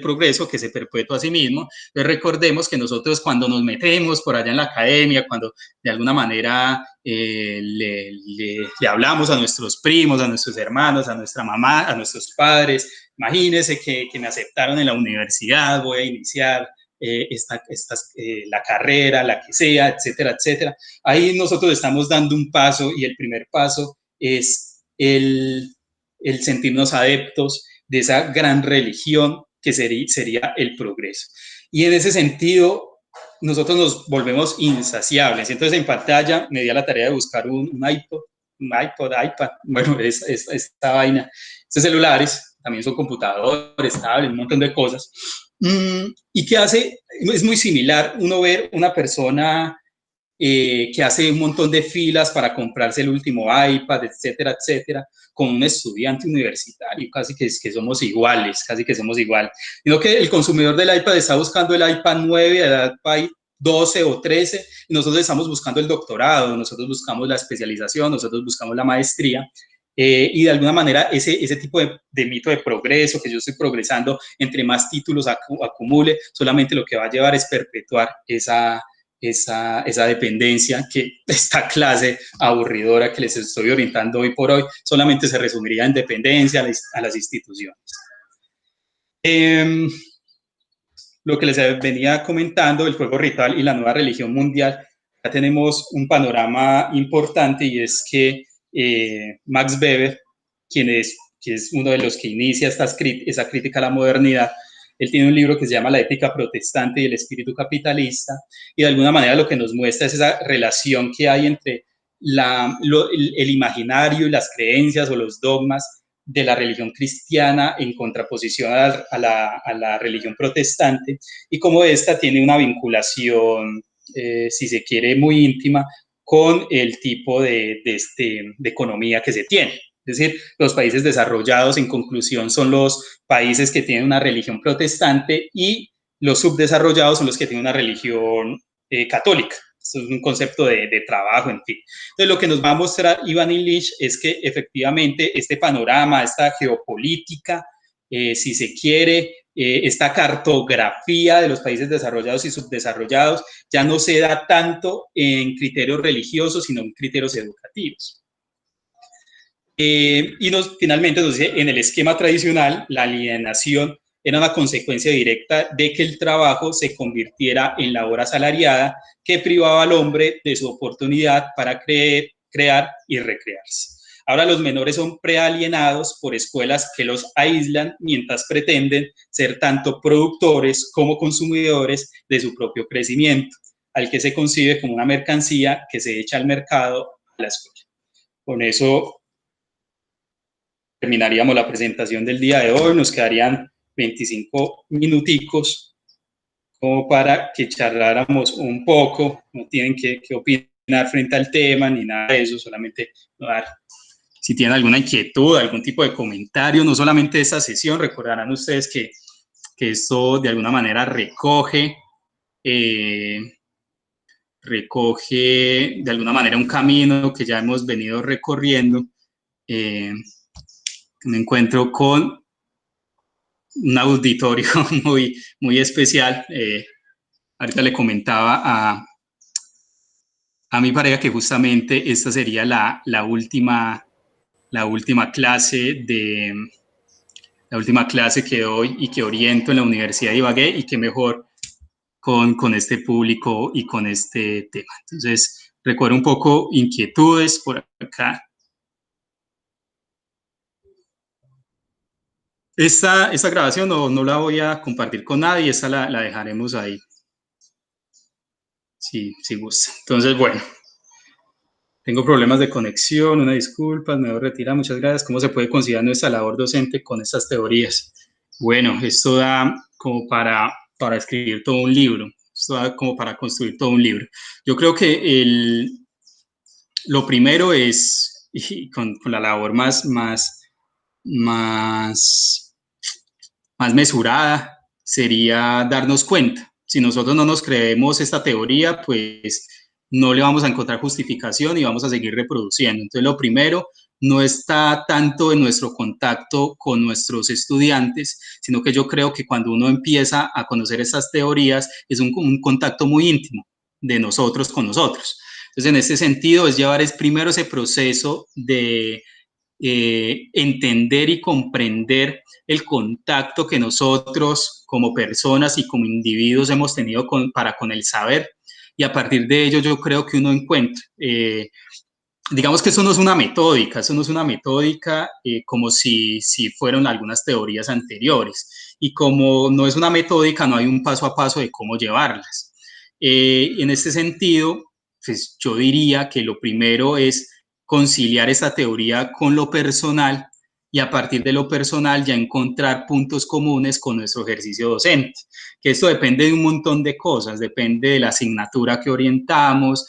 progreso que se perpetúa a sí mismo. Entonces, recordemos que nosotros, cuando nos metemos por allá en la academia, cuando de alguna manera le hablamos a nuestros primos, a nuestros hermanos, a nuestra mamá, a nuestros padres, imagínense que me aceptaron en la universidad, voy a iniciar la carrera, la que sea, etcétera, etcétera. Ahí nosotros estamos dando un paso, y el primer paso es el sentirnos adeptos de esa gran religión que sería el progreso. Y en ese sentido, nosotros nos volvemos insaciables. Entonces, en pantalla me di a la tarea de buscar un iPad, bueno, esta vaina, estos celulares, también son computadores, tablets, un montón de cosas. ¿Y qué hace? Es muy similar uno ver una persona que hace un montón de filas para comprarse el último iPad, etcétera, etcétera, con un estudiante universitario, casi que somos iguales, sino que el consumidor del iPad está buscando el iPad 9, el iPad 12 o 13, y nosotros estamos buscando el doctorado, nosotros buscamos la especialización, nosotros buscamos la maestría, y de alguna manera ese tipo de mito de progreso, que yo estoy progresando, entre más títulos acumule, solamente lo que va a llevar es perpetuar esa dependencia, que esta clase aburridora que les estoy orientando hoy por hoy solamente se resumiría en dependencia a las instituciones. Lo que les venía comentando, el juego ritual y la nueva religión mundial, ya tenemos un panorama importante, y es que Max Weber, que es uno de los que inicia esa crítica a la modernidad, Él tiene un libro que se llama La ética protestante y el espíritu capitalista, y de alguna manera lo que nos muestra es esa relación que hay entre el imaginario y las creencias o los dogmas de la religión cristiana en contraposición a la religión protestante, y cómo esta tiene una vinculación, si se quiere, muy íntima con el tipo de economía que se tiene. Es decir, los países desarrollados, en conclusión, son los países que tienen una religión protestante, y los subdesarrollados son los que tienen una religión católica. Esto es un concepto de trabajo, en fin. Entonces, lo que nos va a mostrar Ivan Illich es que efectivamente este panorama, esta geopolítica, si se quiere, esta cartografía de los países desarrollados y subdesarrollados ya no se da tanto en criterios religiosos, sino en criterios educativos. Finalmente, entonces, en el esquema tradicional, la alienación era una consecuencia directa de que el trabajo se convirtiera en labor asalariada que privaba al hombre de su oportunidad para crear y recrearse. Ahora los menores son prealienados por escuelas que los aíslan mientras pretenden ser tanto productores como consumidores de su propio crecimiento, al que se concibe como una mercancía que se echa al mercado a la escuela. Con eso terminaríamos la presentación del día de hoy. Nos quedarían 25 minuticos como para que charláramos un poco. No tienen que opinar frente al tema ni nada de eso, solamente dar, si tienen alguna inquietud, algún tipo de comentario, no solamente de esta sesión. Recordarán ustedes que esto de alguna manera recoge de alguna manera un camino que ya hemos venido recorriendo. Me encuentro con un auditorio muy especial. Ahorita le comentaba a mi pareja que justamente esta sería la última clase que doy y que oriento en la Universidad de Ibagué, y que mejor con este público y con este tema. Entonces, recuerdo un poco inquietudes por acá. Esta grabación no la voy a compartir con nadie, esta la dejaremos ahí, si gusta. Entonces, bueno, tengo problemas de conexión, una disculpa, me voy a retirar, muchas gracias. ¿Cómo se puede considerar nuestra labor docente con estas teorías? Bueno, esto da como para escribir todo un libro, esto da como para construir todo un libro. Yo creo que lo primero es, y con la labor más mesurada, sería darnos cuenta. Si nosotros no nos creemos esta teoría, pues no le vamos a encontrar justificación y vamos a seguir reproduciendo. Entonces, lo primero no está tanto en nuestro contacto con nuestros estudiantes, sino que yo creo que cuando uno empieza a conocer estas teorías, es un contacto muy íntimo de nosotros con nosotros. Entonces, en este sentido, es llevar primero ese proceso de entender y comprender el contacto que nosotros como personas y como individuos hemos tenido para con el saber, y a partir de ello yo creo que uno encuentra, digamos que eso no es una metódica, como si fueron algunas teorías anteriores, y como no es una metódica, no hay un paso a paso de cómo llevarlas. En este sentido, pues yo diría que lo primero es conciliar esta teoría con lo personal, y a partir de lo personal ya encontrar puntos comunes con nuestro ejercicio docente, que esto depende de un montón de cosas, depende de la asignatura que orientamos,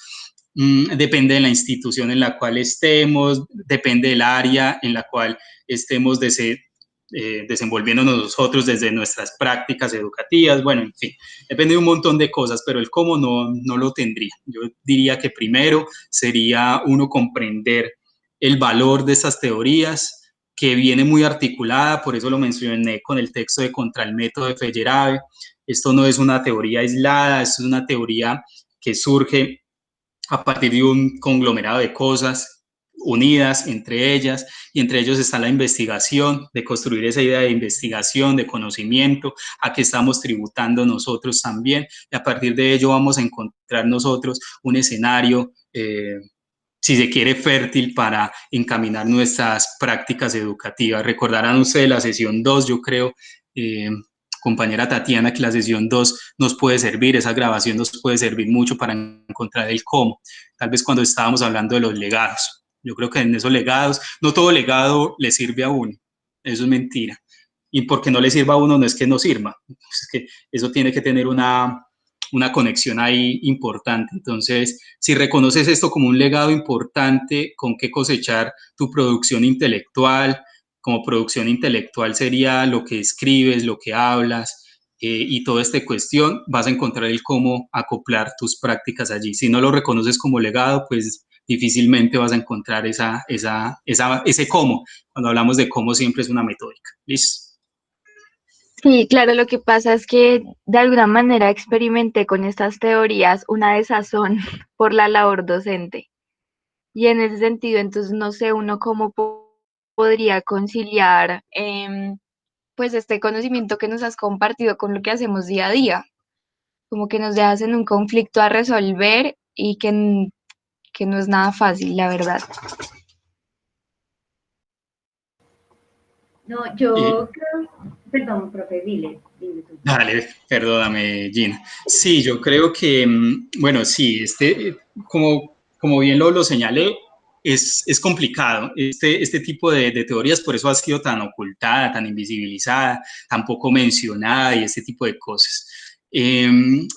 depende de la institución en la cual estemos, depende del área en la cual estemos desenvolviéndonos nosotros desde nuestras prácticas educativas. Bueno, en fin, depende de un montón de cosas, pero el cómo no lo tendría. Yo diría que primero sería uno comprender el valor de estas teorías, que viene muy articulada, por eso lo mencioné con el texto de Contra el método de Feyerabend. Esto no es una teoría aislada, esto es una teoría que surge a partir de un conglomerado de cosas unidas entre ellas, y entre ellos está la investigación, de construir esa idea de investigación, de conocimiento, a que estamos tributando nosotros también, y a partir de ello vamos a encontrar nosotros un escenario, si se quiere, fértil para encaminar nuestras prácticas educativas. Recordarán ustedes la sesión 2, yo creo, compañera Tatiana, que la sesión 2 nos puede servir, esa grabación nos puede servir mucho para encontrar el cómo. Tal vez cuando estábamos hablando de los legados. Yo creo que en esos legados, no todo legado le sirve a uno, eso es mentira. Y porque no le sirva a uno no es que no sirva, es que eso tiene que tener una conexión ahí importante. Entonces, si reconoces esto como un legado importante, con qué cosechar tu producción intelectual, como producción intelectual sería lo que escribes, lo que hablas, y toda esta cuestión, vas a encontrar el cómo acoplar tus prácticas allí. Si no lo reconoces como legado, pues difícilmente vas a encontrar ese cómo. Cuando hablamos de cómo siempre es una metódica. ¿Listo? Sí, claro, lo que pasa es que de alguna manera experimenté con estas teorías una desazón por la labor docente. Y en ese sentido, entonces no sé uno cómo podría conciliar pues este conocimiento que nos has compartido con lo que hacemos día a día. Como que nos dejas en un conflicto a resolver y que no es nada fácil, la verdad. No, yo creo, perdón, profe, dile tú. Dale, perdóname, Gina. Sí, yo creo que, bueno, sí, como bien lo señalé, es complicado. Este tipo de teorías, por eso ha sido tan ocultada, tan invisibilizada, tan poco mencionada y este tipo de cosas.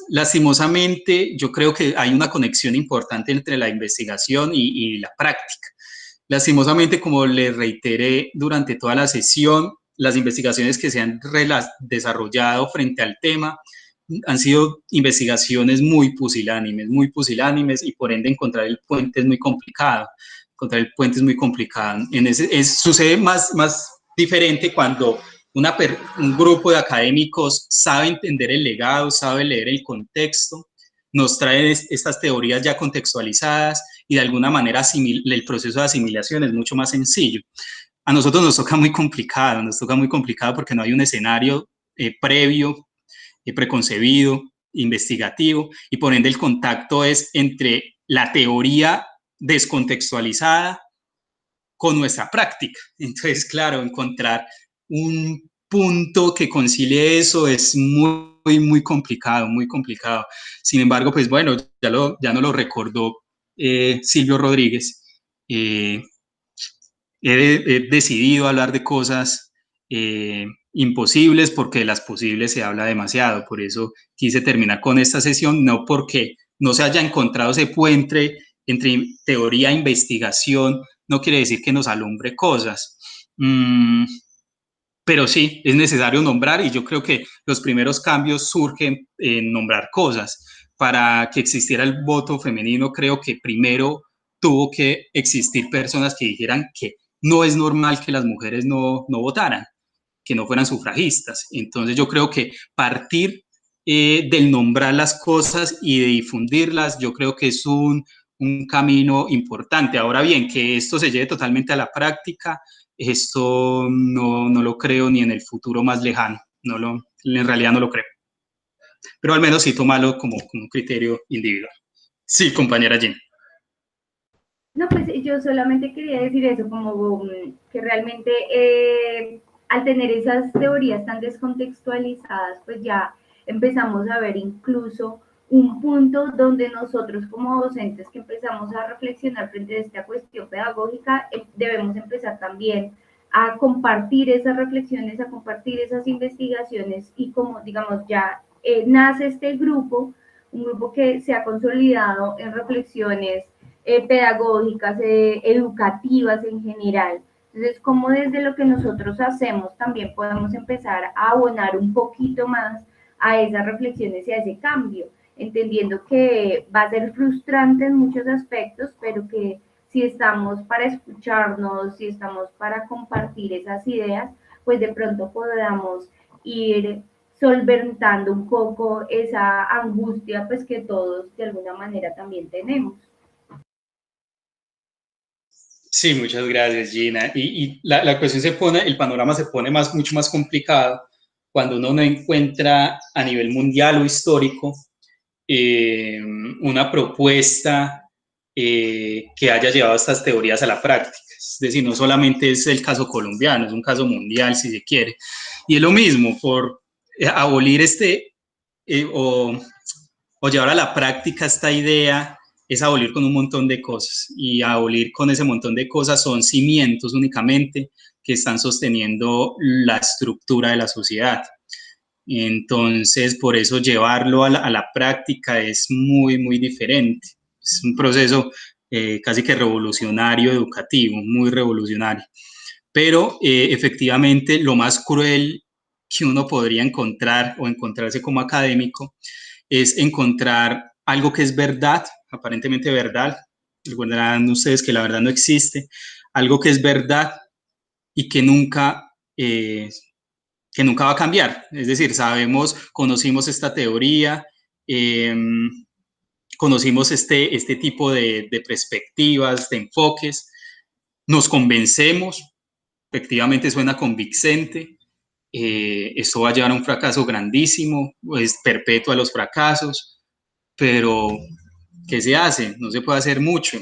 Lastimosamente, yo creo que hay una conexión importante entre la investigación y la práctica. Lastimosamente, como le reiteré durante toda la sesión, las investigaciones que se han desarrollado frente al tema han sido investigaciones muy pusilánimes y por ende encontrar el puente es muy complicado. Encontrar el puente es muy complicado. Sucede más diferente cuando un grupo de académicos sabe entender el legado, sabe leer el contexto, nos traen estas teorías ya contextualizadas y de alguna manera el proceso de asimilación es mucho más sencillo. A nosotros nos toca muy complicado porque no hay un escenario previo, preconcebido, investigativo, y por ende el contacto es entre la teoría descontextualizada con nuestra práctica. Entonces, claro, encontrar un punto que concilie eso es muy complicado, muy complicado. Sin embargo, pues bueno, ya nos lo recordó Silvio Rodríguez. He decidido hablar de cosas imposibles porque de las posibles se habla demasiado. Por eso quise terminar con esta sesión, no porque no se haya encontrado ese puente entre teoría e investigación, no quiere decir que nos alumbre cosas. Pero sí, es necesario nombrar y yo creo que los primeros cambios surgen en nombrar cosas. Para que existiera el voto femenino, creo que primero tuvo que existir personas que dijeran que no es normal que las mujeres no votaran, que no fueran sufragistas. Entonces yo creo que partir del nombrar las cosas y de difundirlas, yo creo que es un camino importante. Ahora bien, que esto se lleve totalmente a la práctica, esto no lo creo ni en el futuro más lejano, en realidad no lo creo. Pero al menos sí tomarlo como un criterio individual. Sí, compañera Jean. No, pues yo solamente quería decir eso, como que realmente al tener esas teorías tan descontextualizadas, pues ya empezamos a ver incluso un punto donde nosotros como docentes que empezamos a reflexionar frente a esta cuestión pedagógica, debemos empezar también a compartir esas reflexiones, a compartir esas investigaciones y como digamos ya nace este grupo, un grupo que se ha consolidado en reflexiones pedagógicas, educativas en general. Entonces, como desde lo que nosotros hacemos también podemos empezar a abonar un poquito más a esas reflexiones y a ese cambio, entendiendo que va a ser frustrante en muchos aspectos, pero que si estamos para escucharnos, si estamos para compartir esas ideas, pues de pronto podamos ir solventando un poco esa angustia pues que todos de alguna manera también tenemos. Sí, muchas gracias, Gina. Y la cuestión el panorama se pone mucho más complicado cuando uno no encuentra a nivel mundial o histórico una propuesta que haya llevado estas teorías a la práctica. Es decir, no solamente es el caso colombiano, es un caso mundial, si se quiere. Y es lo mismo, abolir o llevar a la práctica esta idea es abolir con un montón de cosas, y abolir con ese montón de cosas son cimientos únicamente que están sosteniendo la estructura de la sociedad. Entonces, por eso llevarlo a la práctica es muy, muy diferente. Es un proceso casi que revolucionario, educativo, muy revolucionario. Pero efectivamente lo más cruel que uno podría encontrar o encontrarse como académico es encontrar algo que es verdad, aparentemente verdad. Recordarán ustedes que la verdad no existe, algo que es verdad y que nunca va a cambiar. Es decir, conocimos esta teoría, eh, conocimos este tipo de perspectivas, de enfoques, nos convencemos, efectivamente suena convincente, esto va a llevar a un fracaso grandísimo, es perpetuo a los fracasos, pero ¿qué se hace? No se puede hacer mucho.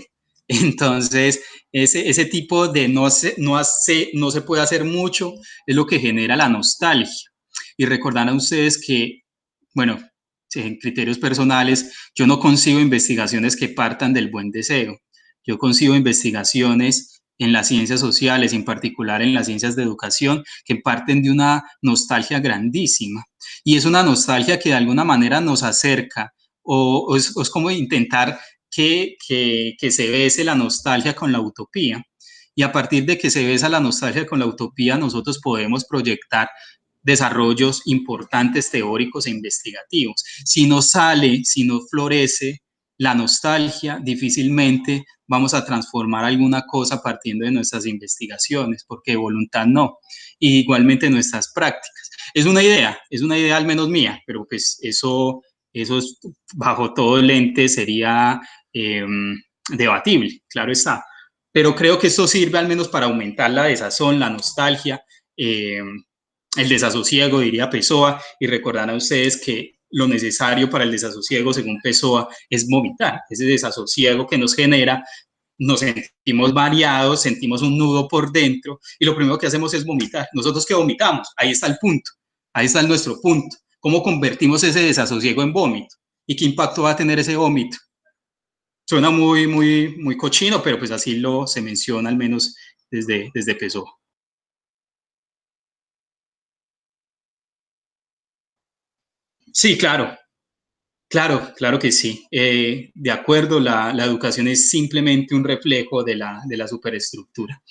Entonces, ese tipo de no se puede hacer mucho es lo que genera la nostalgia. Y recordarán a ustedes que, bueno, en criterios personales, yo no concibo investigaciones que partan del buen deseo. Yo concibo investigaciones en las ciencias sociales, en particular en las ciencias de educación, que parten de una nostalgia grandísima. Y es una nostalgia que de alguna manera nos acerca, o es como intentar que se bese la nostalgia con la utopía. Y a partir de que se besa la nostalgia con la utopía, nosotros podemos proyectar desarrollos importantes teóricos e investigativos. Si no florece la nostalgia, difícilmente vamos a transformar alguna cosa partiendo de nuestras investigaciones, porque voluntad no. Y igualmente nuestras prácticas. Es una idea al menos mía, pero pues eso bajo todo lente sería debatible, claro está. Pero creo que esto sirve al menos para aumentar la desazón, la nostalgia, el desasosiego, diría Pessoa, y recordarán a ustedes que lo necesario para el desasosiego, según Pessoa, es vomitar. Ese desasosiego que nos genera, nos sentimos variados, sentimos un nudo por dentro, y lo primero que hacemos es vomitar. ¿Nosotros qué vomitamos? Ahí está el punto, ahí está nuestro punto. ¿Cómo convertimos ese desasosiego en vómito? ¿Y qué impacto va a tener ese vómito? Suena muy, muy, muy cochino, pero pues así se menciona al menos desde Pessoa. Sí, claro, claro que sí. De acuerdo, la educación es simplemente un reflejo de la superestructura.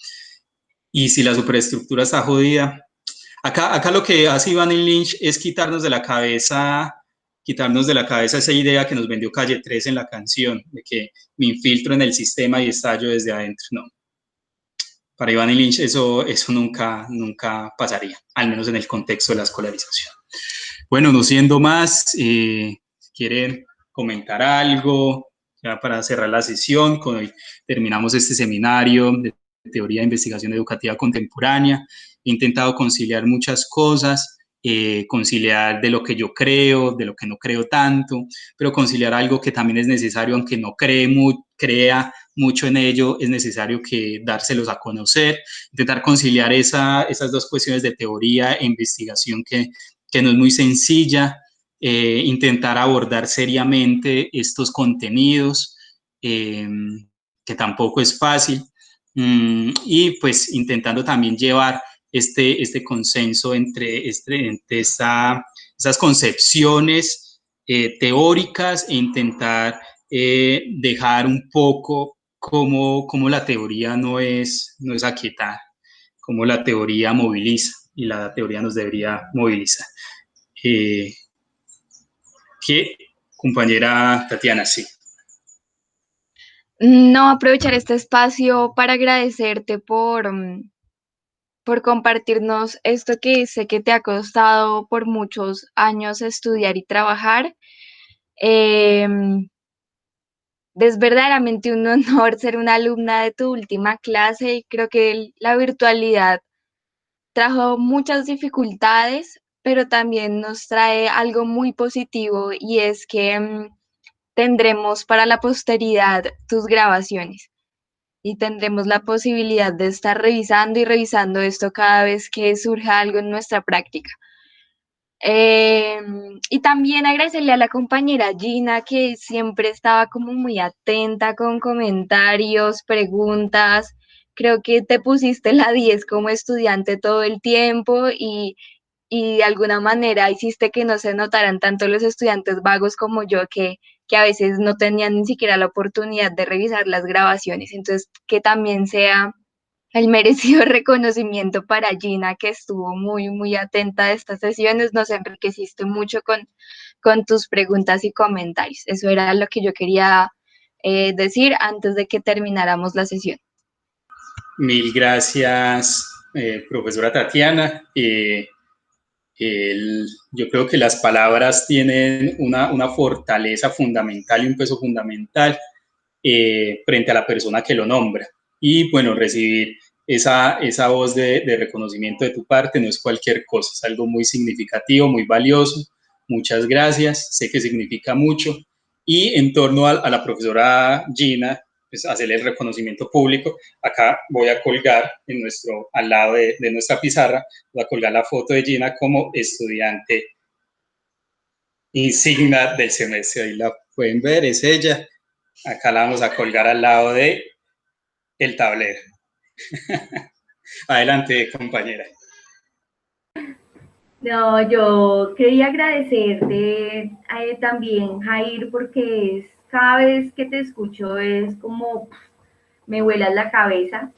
Y si la superestructura está jodida, acá lo que hace Iván Lynch es quitarnos de la cabeza esa idea que nos vendió Calle 13 en la canción, de que me infiltro en el sistema y estallo desde adentro. No. Para Iván Lynch eso nunca pasaría, al menos en el contexto de la escolarización. Bueno, no siendo más, ¿quieren comentar algo ya para cerrar la sesión? Con hoy terminamos este seminario de teoría de investigación educativa contemporánea. He intentado conciliar muchas cosas, conciliar de lo que yo creo, de lo que no creo tanto, pero conciliar algo que también es necesario, aunque no crea mucho en ello, es necesario que dárselos a conocer, intentar conciliar esas dos cuestiones de teoría e investigación que no es muy sencilla, intentar abordar seriamente estos contenidos, que tampoco es fácil, y pues intentando también llevar este consenso entre esas concepciones teóricas, e intentar dejar un poco cómo la teoría no es aquietada, cómo la teoría moviliza, y la teoría nos debería movilizar. ¿Qué, compañera Tatiana? Sí. No, aprovechar este espacio para agradecerte por compartirnos esto que sé que te ha costado por muchos años estudiar y trabajar. Es verdaderamente un honor ser una alumna de tu última clase y creo que la virtualidad trajo muchas dificultades, pero también nos trae algo muy positivo y es que tendremos para la posteridad tus grabaciones y tendremos la posibilidad de estar revisando y revisando esto cada vez que surja algo en nuestra práctica. Y también agradecerle a la compañera Gina, que siempre estaba como muy atenta con comentarios, preguntas. Creo que te pusiste la 10 como estudiante todo el tiempo y de alguna manera hiciste que no se notaran tanto los estudiantes vagos como yo, que a veces no tenían ni siquiera la oportunidad de revisar las grabaciones. Entonces, que también sea el merecido reconocimiento para Gina, que estuvo muy, muy atenta a estas sesiones. Nos enriqueciste mucho con tus preguntas y comentarios. Eso era lo que yo quería decir antes de que termináramos la sesión. Mil gracias, profesora Tatiana. Yo creo que las palabras tienen una fortaleza fundamental y un peso fundamental frente a la persona que lo nombra. Y bueno, recibir esa voz de reconocimiento de tu parte no es cualquier cosa, es algo muy significativo, muy valioso. Muchas gracias, sé que significa mucho. Y en torno a la profesora Gina, pues hacerle el reconocimiento público. Acá voy a colgar al lado de nuestra pizarra, voy a colgar la foto de Gina como estudiante insignia del semestre. Ahí la pueden ver, es ella. Acá la vamos a colgar al lado de el tablero. Adelante, compañera. No, yo quería agradecerte también, Jair, porque cada vez que te escucho es como me vuelas la cabeza.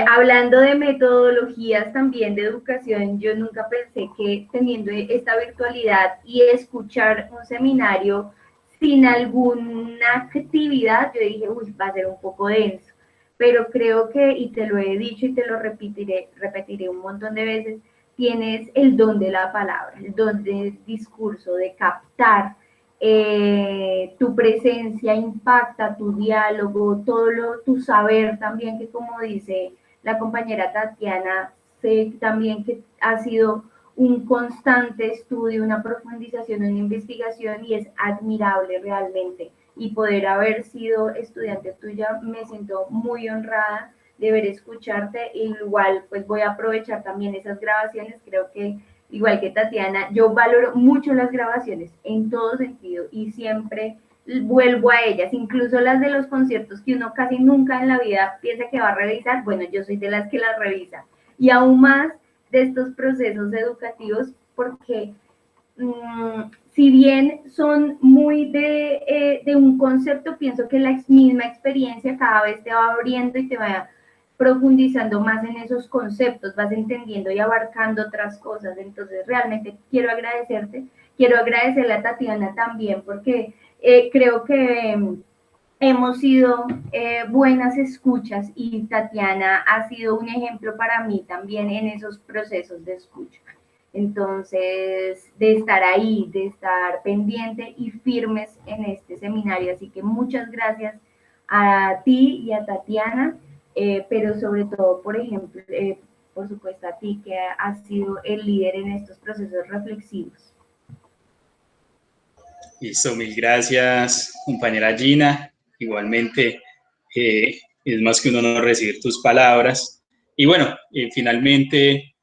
Hablando de metodologías también de educación, yo nunca pensé que teniendo esta virtualidad y escuchar un seminario sin alguna actividad, yo dije, uy, va a ser un poco denso. Pero creo que, y te lo he dicho y te lo repetiré un montón de veces, tienes el don de la palabra, el don del discurso, de captar tu presencia impacta tu diálogo, tu saber también, que como dice la compañera Tatiana, sé también que ha sido un constante estudio, una profundización, una investigación y es admirable realmente. Y poder haber sido estudiante tuya, me siento muy honrada de ver escucharte. Igual, pues voy a aprovechar también esas grabaciones, creo que igual que Tatiana, yo valoro mucho las grabaciones en todo sentido y siempre vuelvo a ellas, incluso las de los conciertos que uno casi nunca en la vida piensa que va a revisar, bueno, yo soy de las que las revisa. Y aún más de estos procesos educativos porque si bien son muy de un concepto, pienso que la misma experiencia cada vez te va abriendo y te va profundizando más en esos conceptos, vas entendiendo y abarcando otras cosas. Entonces, realmente quiero agradecerte, quiero agradecerle a Tatiana también, porque creo que hemos sido buenas escuchas y Tatiana ha sido un ejemplo para mí también en esos procesos de escucha. Entonces, de estar ahí, de estar pendiente y firmes en este seminario. Así que muchas gracias a ti y a Tatiana, pero sobre todo, por ejemplo, por supuesto a ti, que has sido el líder en estos procesos reflexivos. Listo, mil gracias, compañera Gina. Igualmente, es más que un honor recibir tus palabras. Y bueno, finalmente,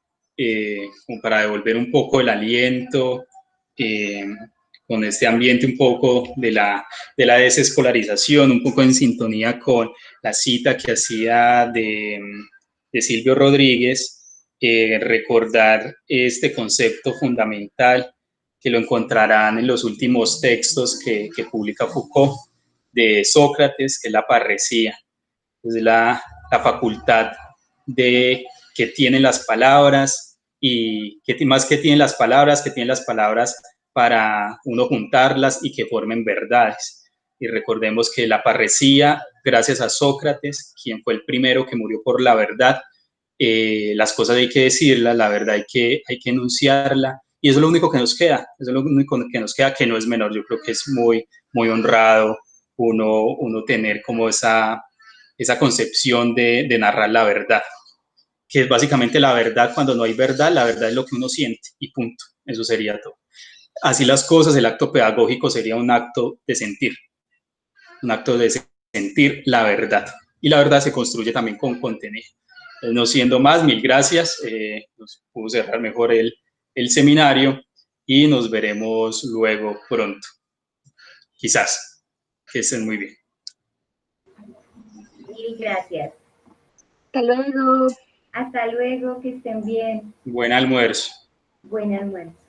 como para devolver un poco el aliento, con este ambiente un poco de la desescolarización, un poco en sintonía con la cita que hacía de Silvio Rodríguez, recordar este concepto fundamental que lo encontrarán en los últimos textos que publica Foucault de Sócrates, que es la parresía, es la facultad que tienen las palabras y que más que tienen las palabras para uno juntarlas y que formen verdades. Y recordemos que la parresía, gracias a Sócrates, quien fue el primero que murió por la verdad, las cosas hay que decirlas, la verdad hay que enunciarla, y eso es lo único que nos queda, eso es lo único que nos queda, que no es menor. Yo creo que es muy, muy honrado uno tener como esa concepción de narrar la verdad, que es básicamente la verdad. Cuando no hay verdad, la verdad es lo que uno siente y punto, eso sería todo. Así las cosas, el acto pedagógico sería un acto de sentir la verdad, y la verdad se construye también con contenido. No siendo más, mil gracias, nos pudo cerrar mejor el seminario, y nos veremos luego pronto. Quizás. Que estén muy bien. Y gracias. Hasta luego. Hasta luego, que estén bien. Buen almuerzo. Buen almuerzo.